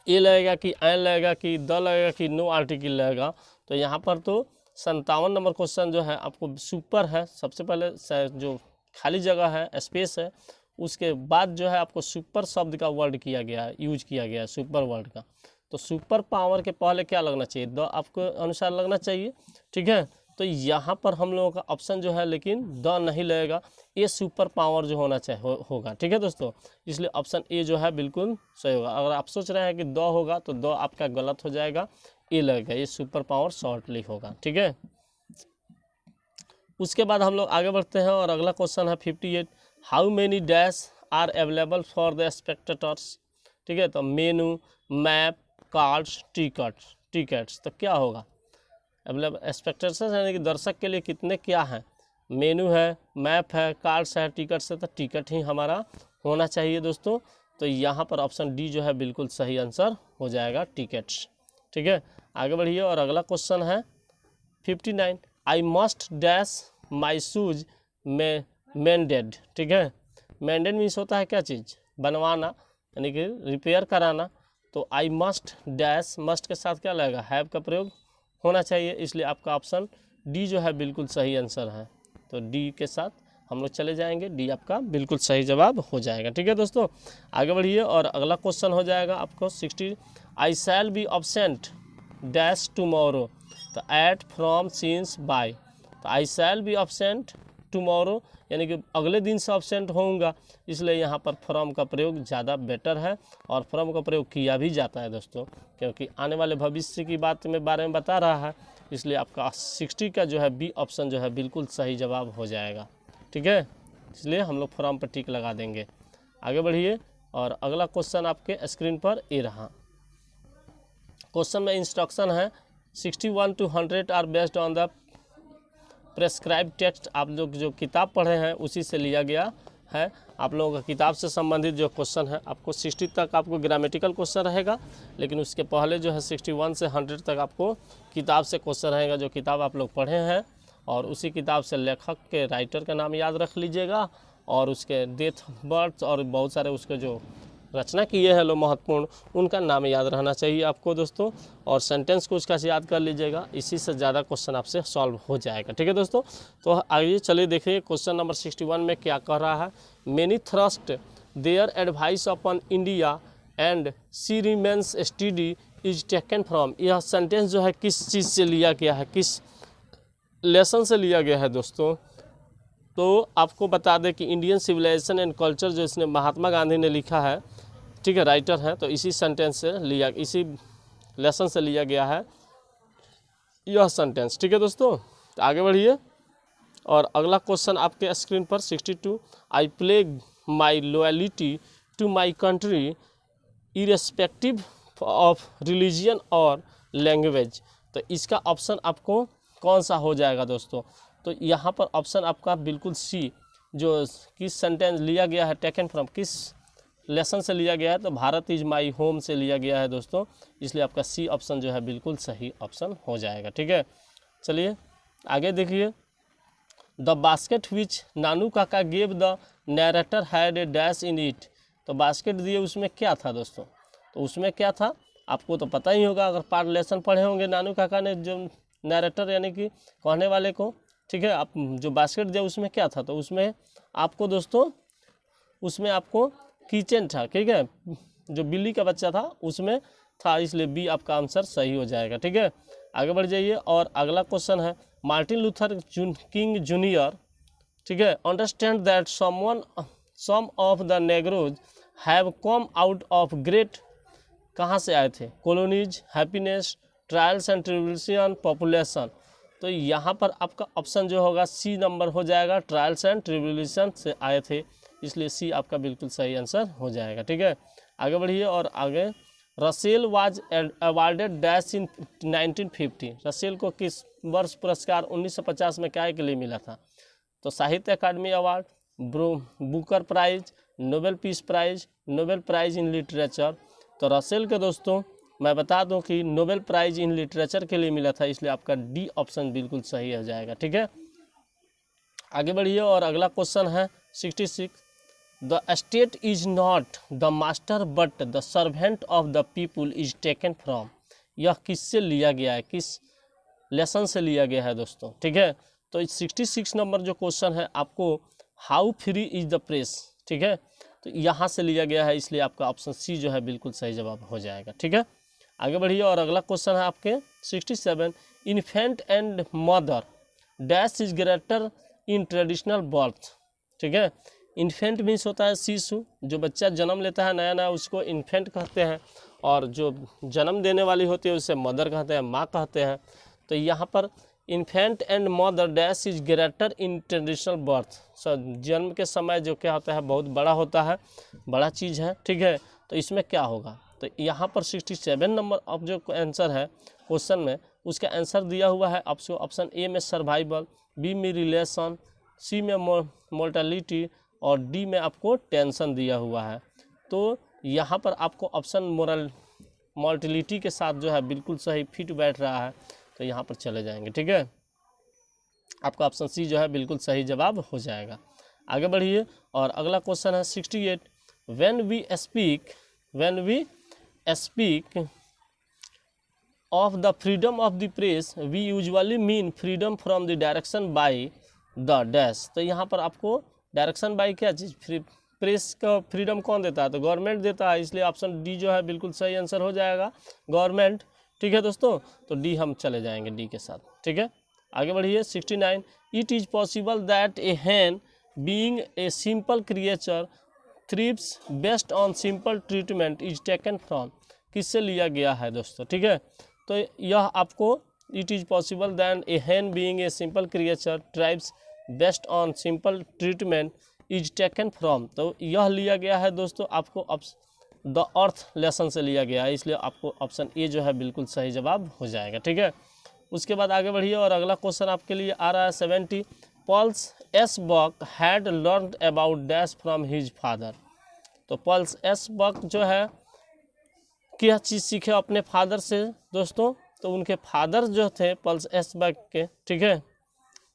A: ए लगेगा कि एन लगेगा कि द लगेगा कि नो आर्टिकल लगेगा। तो यहाँ पर तो 57 नंबर क्वेश्चन जो है आपको सुपर है, सबसे पहले जो खाली जगह है स्पेस है, उसके बाद जो है आपको सुपर शब्द का वर्ड किया गया है, यूज किया गया है सुपर वर्ड का। तो सुपर पावर के पहले क्या लगना चाहिए, द आपको अनुसार लगना चाहिए, ठीक है। तो यहाँ पर हम लोगों का ऑप्शन जो है लेकिन द नहीं लगेगा, ये सुपर पावर जो होना चाहिए होगा, ठीक है दोस्तों। इसलिए ऑप्शन ए जो है बिल्कुल सही होगा। अगर आप सोच रहे हैं कि द होगा तो द आपका गलत हो जाएगा, ए लगेगा, ये सुपर पावर शॉर्टली होगा, ठीक है। उसके बाद हम लोग आगे बढ़ते हैं और अगला क्वेश्चन है 58, how many dash are available for the spectators, ठीक है। तो मेनू, मैप, कार्ड्स, टिकट्स, तो क्या होगा अवेलेबल स्पेक्टेटर्स यानी कि दर्शक के लिए कितने क्या हैं, मेनू है, मैप है, कार्ड्स है, टिकट्स है, तो टिकट ही हमारा होना चाहिए दोस्तों। तो यहाँ पर ऑप्शन डी जो है बिल्कुल सही आंसर हो जाएगा, टिकट्स, ठीक है। आगे बढ़िए और अगला क्वेश्चन है 59, I must dash my shoes में मेंडेड, ठीक है। मेंडेड मीन्स होता है क्या चीज़, बनवाना यानी कि रिपेयर कराना। तो आई मस्ट डैश, मस्ट के साथ क्या लगेगा, हैव का प्रयोग होना चाहिए, इसलिए आपका ऑप्शन डी जो है बिल्कुल सही आंसर है। तो डी के साथ हम लोग चले जाएंगे, डी आपका बिल्कुल सही जवाब हो जाएगा, ठीक है दोस्तों। आगे बढ़िए और अगला क्वेश्चन हो जाएगा आपको 60, I shall be absent dash tomorrow, तो एट, फ्रॉम, सिंस, बाय। तो I shall be absent tomorrow यानी कि अगले दिन से अब्सेंट होऊंगा, इसलिए यहाँ पर फ्रॉम का प्रयोग ज़्यादा बेटर है, और फ्रॉम का प्रयोग किया भी जाता है दोस्तों, क्योंकि आने वाले भविष्य की बात में बारे में बता रहा है, इसलिए आपका 60 का जो है बी ऑप्शन जो है बिल्कुल सही जवाब हो जाएगा, ठीक है। इसलिए हम लोग फ्रॉम पर टिक लगा देंगे। आगे बढ़िए और अगला क्वेश्चन आपके स्क्रीन पर ये रहा। क्वेश्चन में इंस्ट्रक्शन है 61 to 100 are based on the prescribe text. आप लोग जो किताब पढ़े हैं उसी से लिया गया है। आप लोगों का किताब से संबंधित जो क्वेश्चन है, आपको 60 तक आपको ग्रामेटिकल क्वेश्चन रहेगा, लेकिन उसके पहले जो है 61 से 100 तक आपको किताब से क्वेश्चन रहेगा, जो किताब आप लोग पढ़े हैं। और उसी किताब से लेखक के राइटर का नाम याद रख लीजिएगा, और उसके डेट बर्थ और बहुत सारे उसके जो रचना किए हैं लोग महत्वपूर्ण, उनका नाम याद रहना चाहिए आपको दोस्तों, और सेंटेंस को उसका से याद कर लीजिएगा, इसी से ज़्यादा क्वेश्चन आपसे सॉल्व हो जाएगा, ठीक है दोस्तों। तो आइए चलिए देखिए क्वेश्चन नंबर 61 में क्या कह रहा है, many thrust their advice upon India and see remains study is taken from. यह सेंटेंस जो है किस चीज़ से लिया गया है, किस लेसन से लिया गया है दोस्तों। तो आपको बता दें कि इंडियन सिविलाइजेशन एंड कल्चर जो इसने महात्मा गांधी ने लिखा है, ठीक है, राइटर हैं, तो इसी सेंटेंस से लिया, इसी लेसन से लिया गया है यह सेंटेंस, ठीक है दोस्तों। तो आगे बढ़िए और अगला क्वेश्चन आपके स्क्रीन पर 62, I pledge my loyalty to my country irrespective of religion और लैंग्वेज। तो इसका ऑप्शन आपको कौन सा हो जाएगा दोस्तों। तो यहाँ पर ऑप्शन आपका बिल्कुल सी, जो किस सेंटेंस लिया गया है, टेकन फ्रॉम, किस लेसन से लिया गया है, तो भारत इज माई होम से लिया गया है दोस्तों, इसलिए आपका सी ऑप्शन जो है बिल्कुल सही ऑप्शन हो जाएगा, ठीक है। चलिए आगे देखिए, द बास्केट विच नानू काका gave the narrator had a dash in it. तो बास्केट दिए उसमें क्या था दोस्तों, तो उसमें क्या था आपको तो पता ही होगा, अगर पार्ट लेसन पढ़े होंगे, नानू काका ने जो नैरेटर यानी कि कहने वाले को, ठीक है, आप जो बास्केट दिया उसमें क्या था, तो उसमें आपको दोस्तों, उसमें आपको किचन था, ठीक है, जो बिल्ली का बच्चा था उसमें था, इसलिए बी आपका आंसर सही हो जाएगा, ठीक है। आगे बढ़ जाइए और अगला क्वेश्चन है, मार्टिन लूथर किंग जूनियर, ठीक है, understand that some of the Negroes have come out of great, कहाँ से आए थे, colonies, happiness, trials and tribulation, population. तो यहाँ पर आपका ऑप्शन जो होगा सी नंबर हो जाएगा, ट्रायल्स एंड ट्रिब्यूलेशन से आए थे, इसलिए सी आपका बिल्कुल सही आंसर हो जाएगा। ठीक है, आगे बढ़िए और आगे, Russell was awarded dash in 1950, Russell को किस वर्ष पुरस्कार 1950 में क्या के लिए मिला था? तो Sahitya Akademi award, Booker prize, Nobel peace prize, Nobel prize in literature. तो रसेल के दोस्तों मैं बता दूं कि नोबेल प्राइज इन लिटरेचर के लिए मिला था, इसलिए आपका डी ऑप्शन बिल्कुल सही हो जाएगा। ठीक है, आगे बढ़िए और अगला क्वेश्चन है 66, the state is not the master but the servant of the people is taken from, यह किससे लिया गया है, किस लेसन से लिया गया है दोस्तों? ठीक है, तो 66 नंबर जो क्वेश्चन है आपको how free is the press, ठीक है, तो यहाँ से लिया गया है, इसलिए आपका ऑप्शन सी जो है बिल्कुल सही जवाब हो जाएगा। ठीक है, आगे बढ़िए और अगला क्वेश्चन है आपके 67, infant and mother dash is greater in traditional birth. ठीक है, इन्फेंट मीन्स होता है शिशु, जो बच्चा जन्म लेता है नया नया उसको इन्फेंट कहते हैं, और जो जन्म देने वाली होती है उसे मदर कहते हैं, माँ कहते हैं। तो यहाँ पर infant and mother dash is greater in traditional birth, जन्म के समय जो क्या होता है बहुत बड़ा होता है, बड़ा चीज़ है। ठीक है, तो इसमें क्या होगा? तो यहाँ पर 67 नंबर अब जो आंसर है क्वेश्चन में, उसका आंसर दिया हुआ है आपको ऑप्शन ए में सर्वाइवल, बी में रिलेशन, सी में मोर्टेलिटी और डी में आपको टेंशन दिया हुआ है। तो यहाँ पर आपको ऑप्शन मोर्टेलिटी के साथ जो है बिल्कुल सही फिट बैठ रहा है, तो यहाँ पर चले जाएंगे। ठीक है, आपका ऑप्शन सी जो है बिल्कुल सही जवाब हो जाएगा। आगे बढ़िए और अगला क्वेश्चन है 68, when we speak of the freedom of the press we usually mean freedom from the direction by the dash. तो यहाँ पर आपको डायरेक्शन बाय क्या चीज़, प्रेस का फ्रीडम कौन देता है? तो गवर्नमेंट देता है, इसलिए ऑप्शन डी जो है बिल्कुल सही आंसर हो जाएगा, गवर्नमेंट। ठीक है दोस्तों, तो डी हम चले जाएंगे डी के साथ। ठीक है, आगे बढ़िए 69, it is possible that a hen being a simple creature thrives best on simple treatment is taken from, किससे लिया गया है दोस्तों? ठीक है, तो यह आपको it is possible that a hen being a simple creature thrives best on simple treatment is taken from, तो यह लिया गया है दोस्तों आपको द अर्थ लेसन से लिया गया है, इसलिए आपको ऑप्शन ए जो है बिल्कुल सही जवाब हो जाएगा। ठीक है, उसके बाद आगे बढ़िए और अगला क्वेश्चन आपके लिए आ रहा है 70, Pearl's S Buck had learned about dash from his father. तो पॉल्स एस बक जो है क्या चीज़ सीखे अपने फादर से दोस्तों? तो उनके फादर जो थे पॉल्स एस बक के, ठीक है,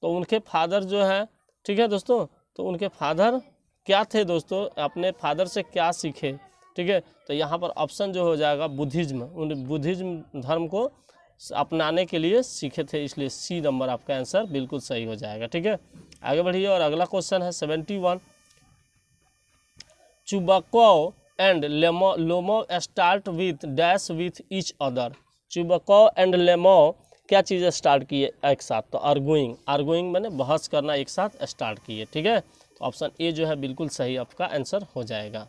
A: तो उनके फादर जो है, ठीक है दोस्तों, तो उनके फादर क्या थे दोस्तों, अपने फादर से क्या सीखे? ठीक है, तो यहाँ पर ऑप्शन जो हो जाएगा बुद्धिज्म, उन बुद्धिज्म धर्म को अपनाने के लिए सीखे थे, इसलिए सी नंबर आपका आंसर बिल्कुल सही हो जाएगा। ठीक है, आगे बढ़िए और अगला क्वेश्चन है 71, Chubukov and Lomov start with dash with each other. Chubukov and Lomov क्या चीज़ स्टार्ट किए एक साथ? तो आर्गुइंग मैंने बहस करना एक साथ स्टार्ट किए। ठीक है, तो ऑप्शन ए जो है बिल्कुल सही आपका आंसर हो जाएगा।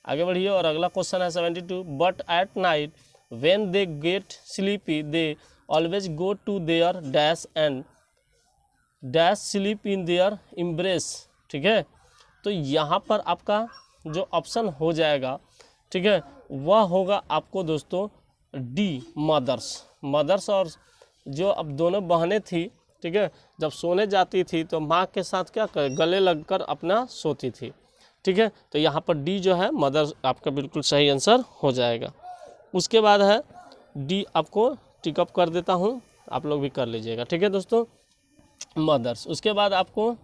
A: आगे बढ़िए और अगला क्वेश्चन है 72, but at night when they get sleepy they always go to their dash and dash sleep in their embrace. ठीक है, तो यहाँ पर आपका जो ऑप्शन हो जाएगा, ठीक है, वह होगा आपको दोस्तों डी, मदर्स। और जो अब दोनों बहनें थी, ठीक है, जब सोने जाती थी तो माँ के साथ क्या कर गले लगकर अपना सोती थी। ठीक है, तो यहाँ पर डी जो है मदर आपका बिल्कुल सही आंसर हो जाएगा। उसके बाद है डी, आपको टिकअप कर देता हूँ, आप लोग भी कर लीजिएगा। ठीक है दोस्तों, मदर्स। उसके बाद आपको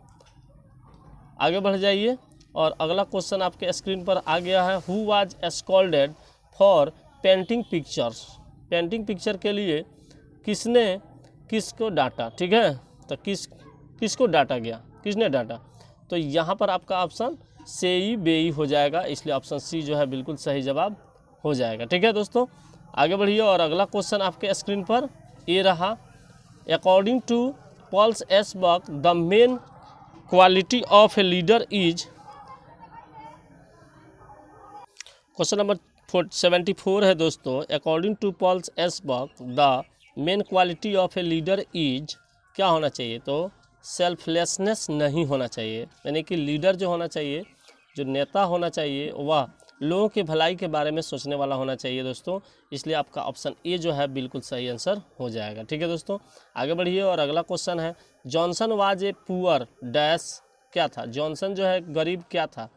A: आगे बढ़ जाइए और अगला क्वेश्चन आपके स्क्रीन पर आ गया है, who was scolded for painting pictures. Painting picture के लिए किसको डांटा? ठीक है, तो किसको डांटा गया, किसने डांटा? तो यहाँ पर आपका ऑप्शन सेई बेई हो जाएगा, इसलिए ऑप्शन सी जो है बिल्कुल सही जवाब हो जाएगा। ठीक है दोस्तों, आगे बढ़िए और अगला क्वेश्चन आपके स्क्रीन पर ये रहा, according to Paul's Esberg the main quality of a leader is. Question number 74 है दोस्तों, according to Paul's Esberg the main quality of a leader is, क्या होना चाहिए? तो सेल्फलेसनेस नहीं होना चाहिए, यानी कि लीडर जो होना चाहिए, जो नेता होना चाहिए, वह लोगों के भलाई के बारे में सोचने वाला होना चाहिए दोस्तों। इसलिए आपका ऑप्शन ए जो है बिल्कुल सही आंसर हो जाएगा। ठीक है दोस्तों, आगे बढ़िए और अगला क्वेश्चन है, Johnson was a poor dash, क्या था? जॉनसन जो है गरीब क्या था?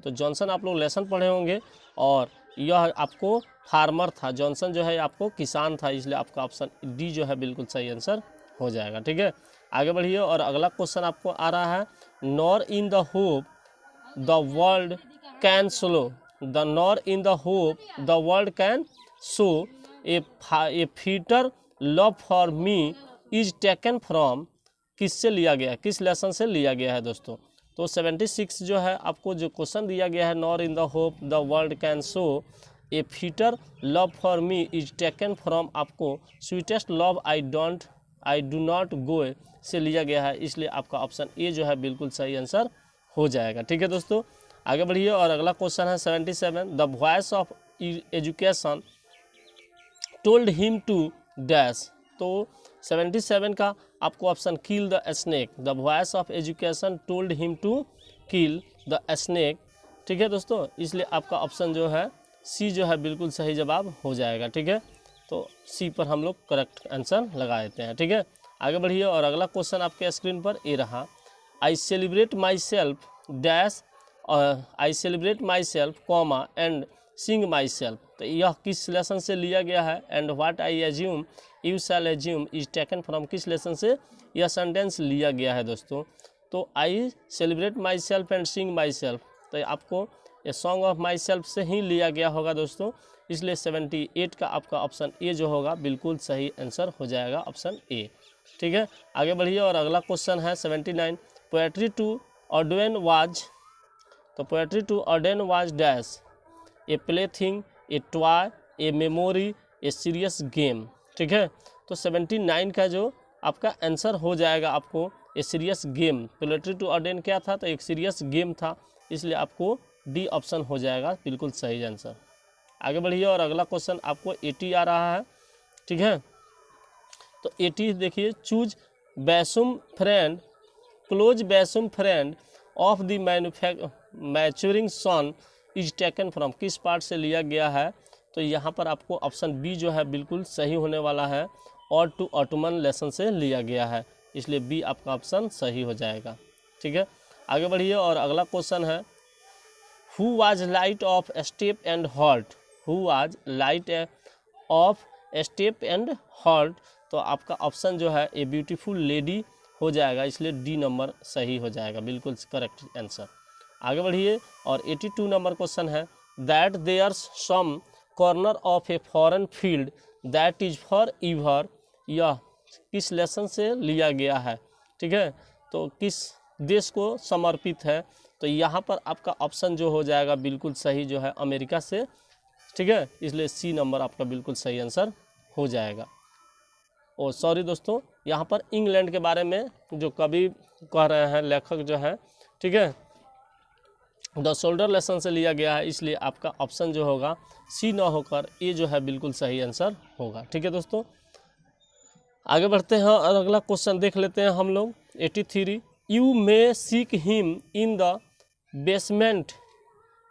A: तो जॉनसन आप लोग लेसन पढ़े होंगे और यह आपको फार्मर था। जॉनसन जो है आपको किसान था, इसलिए आपका ऑप्शन डी जो है बिल्कुल सही आंसर हो जाएगा। ठीक है, आगे बढ़िए और अगला क्वेश्चन आपको आ रहा है, nor in the hope the world can slow, the nor in the hope the world can show a fitter love for me is taken from, किससे लिया गया है, किस लेसन से लिया गया है दोस्तों? तो 76 जो है आपको जो क्वेश्चन दिया गया है, nor in the hope the world can show a fitter love for me is taken from, आपको sweetest love I do not go से लिया गया है। इसलिए आपका ऑप्शन ए जो है बिल्कुल सही आंसर हो जाएगा। ठीक है दोस्तों, आगे बढ़िए और अगला क्वेश्चन है 77, the voice of education told him to dash. तो 77 का आपको option kill the snake, the voice of education told him to kill the snake. ठीक है दोस्तों, इसलिए आपका ऑप्शन जो है सी जो है बिल्कुल सही जवाब हो जाएगा। ठीक है, तो सी पर हम लोग करेक्ट आंसर लगा देते हैं। ठीक है, आगे बढ़िए और अगला क्वेश्चन आपके स्क्रीन पर ये रहा, I celebrate my self dash, I celebrate my self comma and Singh my self. तो यह किस लेसन से लिया गया है? And what I assume you shall assume is taken from, किस लेसन से यह सेंटेंस लिया गया है दोस्तों? तो I celebrate my self and Singh my self, तो आपको a song of my self से ही लिया गया होगा दोस्तों। इसलिए 78 का आपका ऑप्शन ए जो होगा बिल्कुल सही आंसर हो जाएगा, ऑप्शन ए। ठीक है, आगे बढ़िए और अगला क्वेश्चन है 79, पोएट्री टू ऑर्डेन वाज, तो poetry to Auden was dash, a plaything, a toy, a memory, a serious game. ठीक है, तो 79 का जो आपका आंसर हो जाएगा आपको a serious game. Poetry to Auden क्या था? तो एक सीरियस गेम था, इसलिए आपको डी ऑप्शन हो जाएगा बिल्कुल सही आंसर। आगे बढ़िए और अगला क्वेश्चन आपको 80 आ रहा है। ठीक है, तो 80 देखिए, choose bosom friend, close bosom friend of the maturing sun is taken from, किस पार्ट से लिया गया है? तो यहाँ पर आपको ऑप्शन बी जो है बिल्कुल सही होने वाला है, और टू ऑटोमन लेसन से लिया गया है, इसलिए बी आपका ऑप्शन सही हो जाएगा। ठीक है, आगे बढ़िए और अगला क्वेश्चन है, who was light of step and halt, who was light of step and halt, तो आपका ऑप्शन जो है ए ब्यूटीफुल लेडी हो जाएगा, इसलिए डी नंबर सही हो जाएगा, बिल्कुल करेक्ट आंसर। आगे बढ़िए और 82 नंबर क्वेश्चन है, that there some corner of a foreign field that is forever, यह किस लेसन से लिया गया है? ठीक है, तो किस देश को समर्पित है? तो यहाँ पर आपका ऑप्शन जो हो जाएगा बिल्कुल सही जो है अमेरिका से। ठीक है, इसलिए सी नंबर आपका बिल्कुल सही आंसर हो जाएगा। ओ सॉरी दोस्तों, यहाँ पर इंग्लैंड के बारे में जो कवि कह रहे हैं, लेखक जो है, ठीक है, द शोल्डर लेसन से लिया गया है, इसलिए आपका ऑप्शन जो होगा सी न होकर ए जो है बिल्कुल सही आंसर होगा। ठीक है दोस्तों, आगे बढ़ते हैं और अगला क्वेश्चन देख लेते हैं हम लोग। 83, you may seek him in the basement,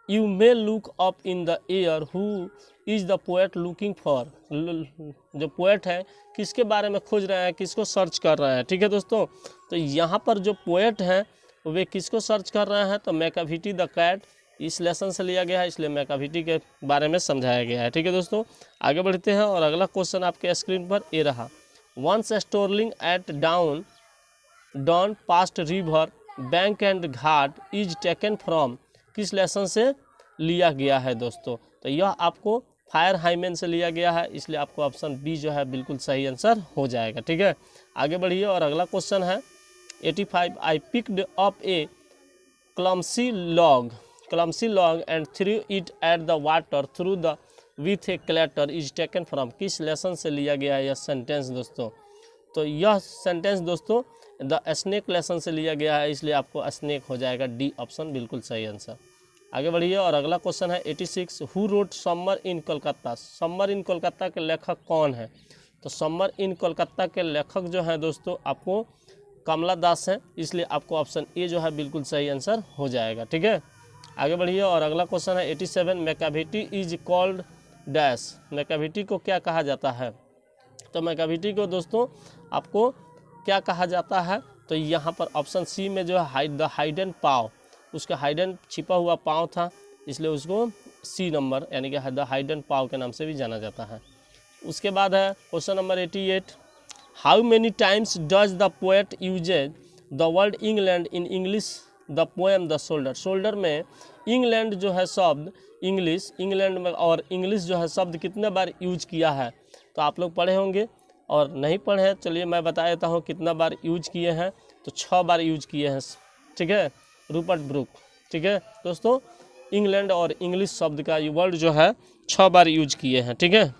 A: you may look up in the air, who is the poet looking for, जो पोएट है किसके बारे में खोज रहे हैं, किसको सर्च कर रहे हैं? ठीक है दोस्तों, तो यहाँ पर जो पोएट हैं वे किसको सर्च कर रहे हैं? तो मैकाविटी द कैट, इस लेसन से लिया गया है, इसलिए मैकाविटी के बारे में समझाया गया है। ठीक है दोस्तों, आगे बढ़ते हैं और अगला क्वेश्चन आपके स्क्रीन पर ये रहा, once strolling at dawn past river bank and ghat is taken from, किस लेसन से लिया गया है दोस्तों? तो यह आपको फायर हाइमेन से लिया गया है, इसलिए आपको ऑप्शन बी जो है बिल्कुल सही आंसर हो जाएगा। ठीक है, आगे बढ़िए और अगला क्वेश्चन है 85, I picked up A clumsy log and through it at the water through the with A clatter is taken from, किस लेसन से लिया गया है यह सेंटेंस दोस्तों? तो यह सेंटेंस दोस्तों द स्नेक लेसन से लिया गया है, इसलिए आपको स्नेक हो जाएगा, डी ऑप्शन बिल्कुल सही आंसर। आगे बढ़िए और अगला क्वेश्चन है 86, who wrote summer in Kolkata. Summer in Kolkata के लेखक कौन है? तो समर इन कोलकाता के लेखक जो है दोस्तों आपको कमला दास हैं, इसलिए आपको ऑप्शन ए जो है बिल्कुल सही आंसर हो जाएगा। ठीक है, आगे बढ़िए और अगला क्वेश्चन है 87, Macavity is called dash. Macavity को क्या कहा जाता है? तो मैकाविटी को दोस्तों आपको क्या कहा जाता है? तो यहाँ पर ऑप्शन सी में जो है द हाइडन पाव, उसका हाइडन छिपा हुआ पाँव था, इसलिए उसको सी नंबर यानी कि द हाइडन पाव के नाम से भी जाना जाता है। उसके बाद है question number 88, how many times does the poet uses the word England in English the poem the shoulder. Shoulder में इंग्लैंड जो है शब्द इंग्लिश, इंग्लैंड में और इंग्लिश जो है शब्द कितने बार यूज किया है? तो आप लोग पढ़े होंगे और नहीं पढ़े हैं, चलिए मैं बता देता हूँ कितना बार यूज किए हैं। तो 6 बार यूज किए हैं। ठीक है, रूपर्ट ब्रूक। ठीक है दोस्तों, इंग्लैंड और इंग्लिश शब्द का वर्ड जो है 6 बार यूज किए हैं। ठीक है,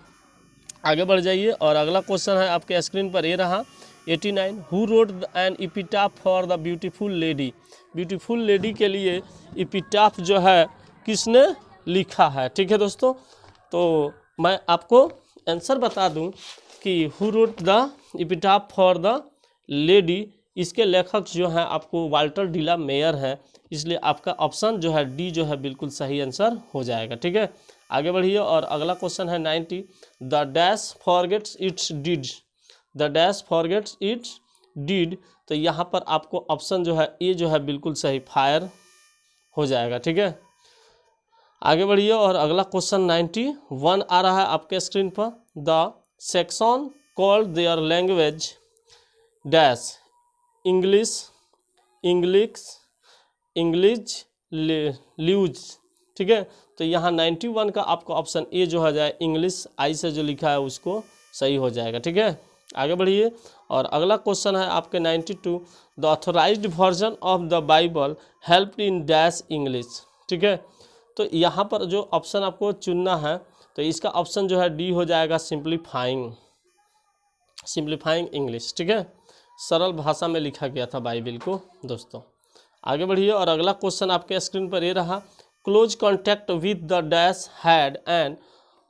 A: आगे बढ़ जाइए और अगला क्वेश्चन है आपके स्क्रीन पर ये रहा 89, who wrote an epitaph for the beautiful lady. Beautiful lady के लिए इपिटाफ जो है किसने लिखा है? ठीक है दोस्तों, तो मैं आपको आंसर बता दूं कि who wrote the epitaph for the lady, इसके लेखक जो हैं आपको वाल्टर डिला मेयर हैं, इसलिए आपका ऑप्शन जो है डी जो है बिल्कुल सही आंसर हो जाएगा। ठीक है, आगे बढ़िए और अगला क्वेश्चन है 90, the dash forgets its deed. The dash forgets its deed, तो यहाँ पर आपको ऑप्शन जो है ए जो है बिल्कुल सही फायर हो जाएगा। ठीक है, आगे बढ़िए और अगला क्वेश्चन 91 आ रहा है आपके स्क्रीन पर, the section called their language dash English ल्यूज। ठीक है, तो यहाँ 91 का आपको ऑप्शन ए जो हो जाए इंग्लिश आई से जो लिखा है उसको सही हो जाएगा। ठीक है, आगे बढ़िए और अगला क्वेश्चन है आपके 92, the authorised version of the Bible helped in dash English. ठीक है, तो यहाँ पर जो ऑप्शन आपको चुनना है तो इसका ऑप्शन जो है डी हो जाएगा सिंप्लीफाइंग इंग्लिश। ठीक है, सरल भाषा में लिखा गया था बाइबल को दोस्तों। आगे बढ़िए और अगला क्वेश्चन आपके स्क्रीन पर ये रहा, close contact with the dash had an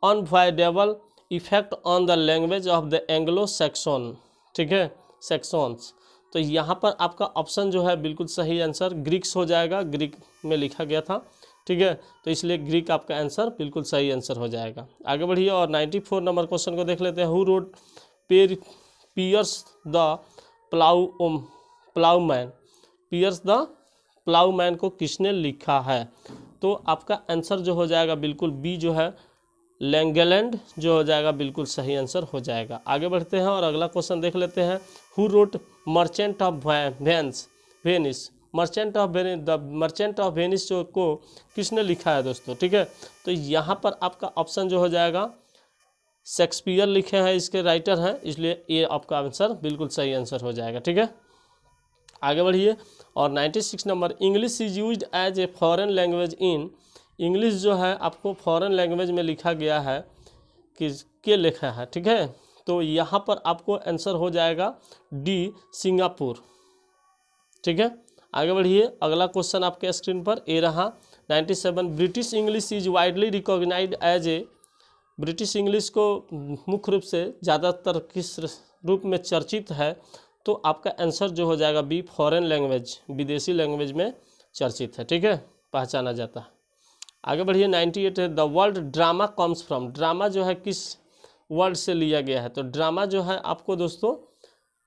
A: unavoidable effect on the language of the Anglo Saxon. ठीक है, सेक्शंस, तो यहाँ पर आपका ऑप्शन जो है बिल्कुल सही आंसर ग्रीक्स हो जाएगा, ग्रीक में लिखा गया था। ठीक है, तो इसलिए ग्रीक आपका आंसर बिल्कुल सही आंसर हो जाएगा। आगे बढ़िए और 94 नंबर क्वेश्चन को देख लेते हैं, who wrote Piers the Ploughman. Piers the Ploughman को किसने लिखा है? तो आपका आंसर जो हो जाएगा बिल्कुल बी जो है लैंगलैंड जो हो जाएगा बिल्कुल सही आंसर हो जाएगा। आगे बढ़ते हैं और अगला क्वेश्चन देख लेते हैं, who road merchant of Venice. Merchant of Venice जो को किसने लिखा है दोस्तों? ठीक है, तो यहाँ पर आपका ऑप्शन जो हो जाएगा शेक्सपियर लिखे हैं, इसके राइटर हैं, इसलिए ये आपका आंसर बिल्कुल सही आंसर हो जाएगा। ठीक है, आगे बढ़िए और 96 number, English is used as a foreign language in. English जो है आपको फॉरेन लैंग्वेज में लिखा गया है किसके लिखा है? ठीक है, तो यहाँ पर आपको आंसर हो जाएगा डी सिंगापुर। ठीक है, आगे बढ़िए अगला क्वेश्चन आपके स्क्रीन पर ए रहा 97, British English is widely recognised as a. British English को मुख्य रूप से ज़्यादातर किस रूप में चर्चित है? तो आपका आंसर जो हो जाएगा बी फॉरेन लैंग्वेज, विदेशी लैंग्वेज में चर्चित है। ठीक है, पहचाना जाता है। आगे बढ़िए 98 है, the word drama comes from. Drama जो है किस वर्ड से लिया गया है? तो ड्रामा जो है आपको दोस्तों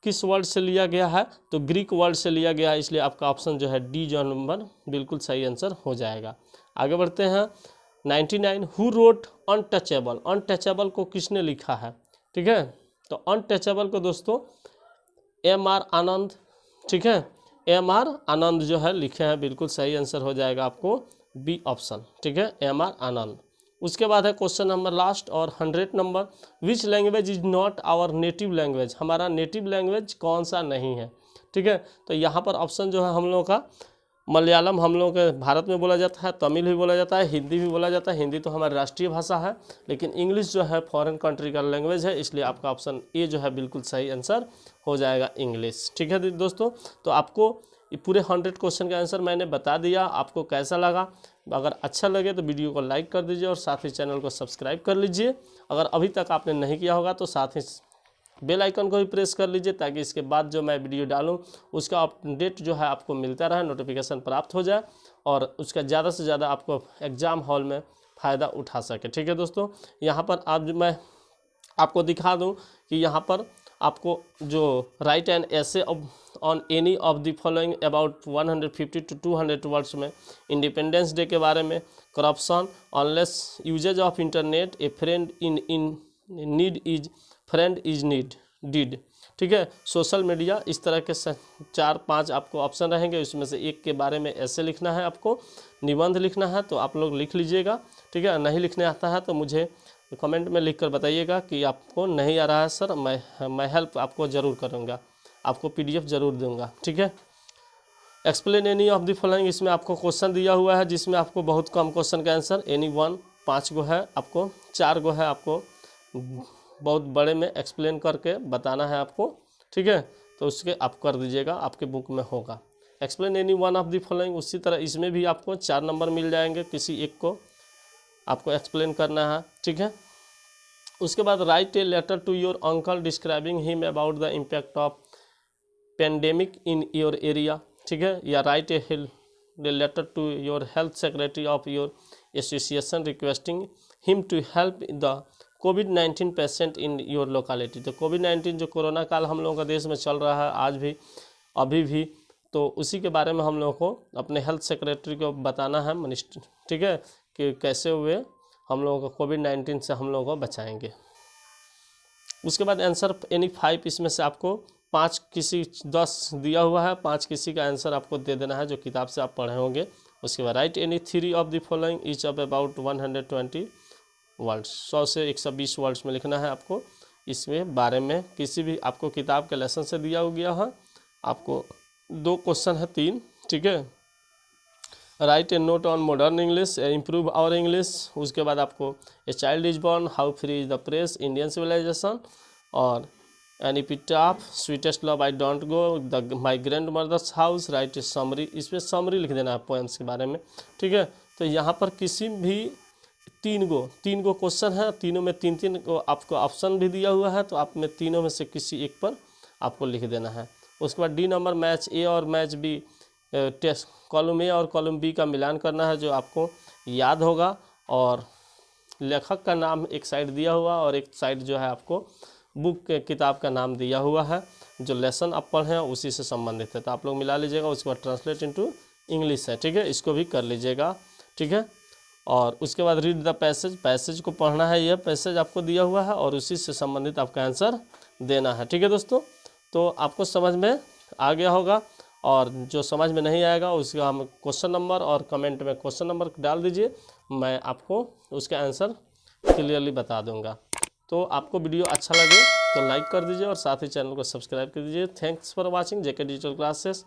A: किस वर्ड से लिया गया है? तो ग्रीक वर्ड से लिया गया है, इसलिए आपका ऑप्शन जो है डी जो नंबर बिल्कुल सही आंसर हो जाएगा। आगे बढ़ते हैं 99, हु रोट अनटचेबल। अनटचेबल को किसने लिखा है? ठीक है, तो अनटचेबल को दोस्तों एम.आर. आनंद। ठीक है, एम.आर. आनंद जो है लिखे हैं, बिल्कुल सही आंसर हो जाएगा आपको बी ऑप्शन। ठीक है, एम.आर. आनंद। उसके बाद है क्वेश्चन नंबर लास्ट और 100 number, which language is not our native language. हमारा नेटिव लैंग्वेज कौन सा नहीं है? ठीक है, तो यहाँ पर ऑप्शन जो है हम लोगों का मलयालम हम लोगों के भारत में बोला जाता है, तमिल भी बोला जाता है, हिंदी भी बोला जाता है। हिंदी तो हमारी राष्ट्रीय भाषा है, लेकिन इंग्लिश जो है फॉरेन कंट्री का लैंग्वेज है, इसलिए आपका ऑप्शन ए जो है बिल्कुल सही आंसर हो जाएगा, इंग्लिश। ठीक है दोस्तों, तो आपको ये पूरे 100 क्वेश्चन का आंसर मैंने बता दिया। आपको कैसा लगा? अगर अच्छा लगे तो वीडियो को लाइक कर दीजिए और साथ ही चैनल को सब्सक्राइब कर लीजिए। अगर अभी तक आपने नहीं किया होगा तो साथ ही बेल आइकन को भी प्रेस कर लीजिए, ताकि इसके बाद जो मैं वीडियो डालूं उसका अपडेट जो है आपको मिलता रहे, नोटिफिकेशन प्राप्त हो जाए और उसका ज़्यादा से ज़्यादा आपको एग्ज़ाम हॉल में फ़ायदा उठा सके। ठीक है दोस्तों, यहाँ पर आज मैं आपको दिखा दूं कि यहाँ पर आपको जो write an essay on any of the following about 150 to 200 words में इंडिपेंडेंस डे के बारे में, करप्शन, ऑनलेस uses of internet, a friend in need is friend is need deed. ठीक है, सोशल मीडिया, इस तरह के 4-5 आपको ऑप्शन रहेंगे। इसमें से एक के बारे में ऐसे लिखना है, आपको निबंध लिखना है, तो आप लोग लिख लीजिएगा। ठीक है, नहीं लिखने आता है तो मुझे कमेंट में लिखकर बताइएगा कि आपको नहीं आ रहा है सर, मैं हेल्प आपको ज़रूर करूँगा, आपको PDF ज़रूर दूंगा। ठीक है, explain any of the following, इसमें आपको क्वेश्चन दिया हुआ है जिसमें आपको बहुत कम क्वेश्चन का आंसर, एनी वन 5 गो है, आपको 4 गो है, आपको बहुत बड़े में एक्सप्लेन करके बताना है आपको। ठीक है, तो उसके आप कर दीजिएगा, आपके बुक में होगा explain any one of the following. उसी तरह इसमें भी आपको 4 नंबर मिल जाएंगे, किसी एक को आपको एक्सप्लेन करना है। ठीक है, उसके बाद write a letter to your uncle describing him about the impact of pandemic in your area. ठीक है, या write a letter to your health secretary of your association requesting him to help the कोविड-19 पेशेंट इन योर लोकेलिटी। तो कोविड-19 जो कोरोना काल हम लोगों का देश में चल रहा है आज भी, अभी भी, तो उसी के बारे में हम लोगों को अपने हेल्थ सेक्रेटरी को बताना है मिनिस्टर। ठीक है, कि कैसे हुए हम लोगों को कोविड-19 से हम लोगों को बचाएंगे। उसके बाद आंसर एनी 5, इसमें से आपको 5 किसी 10 दिया हुआ है, 5 किसी का आंसर आपको दे देना है जो किताब से आप पढ़े होंगे। उसके बाद right any 3 of the following each of about 120 words, 100 से 120 वर्ड्स में लिखना है आपको। इसमें बारे में किसी भी आपको किताब के लेसन से दिया गया है, आपको 2 क्वेश्चन है 3। ठीक है, write a note on modern English, improve our English. उसके बाद आपको a child is born, how free is the press, Indian civilisation, और an epitaph, sweetest love I don't go, the my grandmother's house, write a summary. इसमें समरी लिख देना है पोएम्स के बारे में। ठीक है, तो यहाँ पर किसी भी 3 गो क्वेश्चन है, तीनों में 3-3 को आपको ऑप्शन भी दिया हुआ है, तो आप में तीनों में से किसी एक पर आपको लिख देना है। उसके बाद डी नंबर मैच ए और match B, test column A और कॉलम बी का मिलान करना है जो आपको याद होगा, और लेखक का नाम एक साइड दिया हुआ और एक साइड जो है आपको बुक के किताब का नाम दिया हुआ है, जो लेसन आप पढ़े हैं उसी से संबंधित है, तो आप लोग मिला लीजिएगा। उसके बाद ट्रांसलेट इनटू इंग्लिश है। ठीक है, इसको भी कर लीजिएगा। ठीक है, और उसके बाद रीड द पैसेज को पढ़ना है, यह पैसेज आपको दिया हुआ है और उसी से संबंधित आपका आंसर देना है। ठीक है दोस्तों, तो आपको समझ में आ गया होगा, और जो समझ में नहीं आएगा उसका हम क्वेश्चन नंबर और कमेंट में क्वेश्चन नंबर डाल दीजिए, मैं आपको उसका आंसर क्लियरली बता दूंगा। तो आपको वीडियो अच्छा लगे तो लाइक कर दीजिए और साथ ही चैनल को सब्सक्राइब कर दीजिए। Thanks for watching JK digital classes.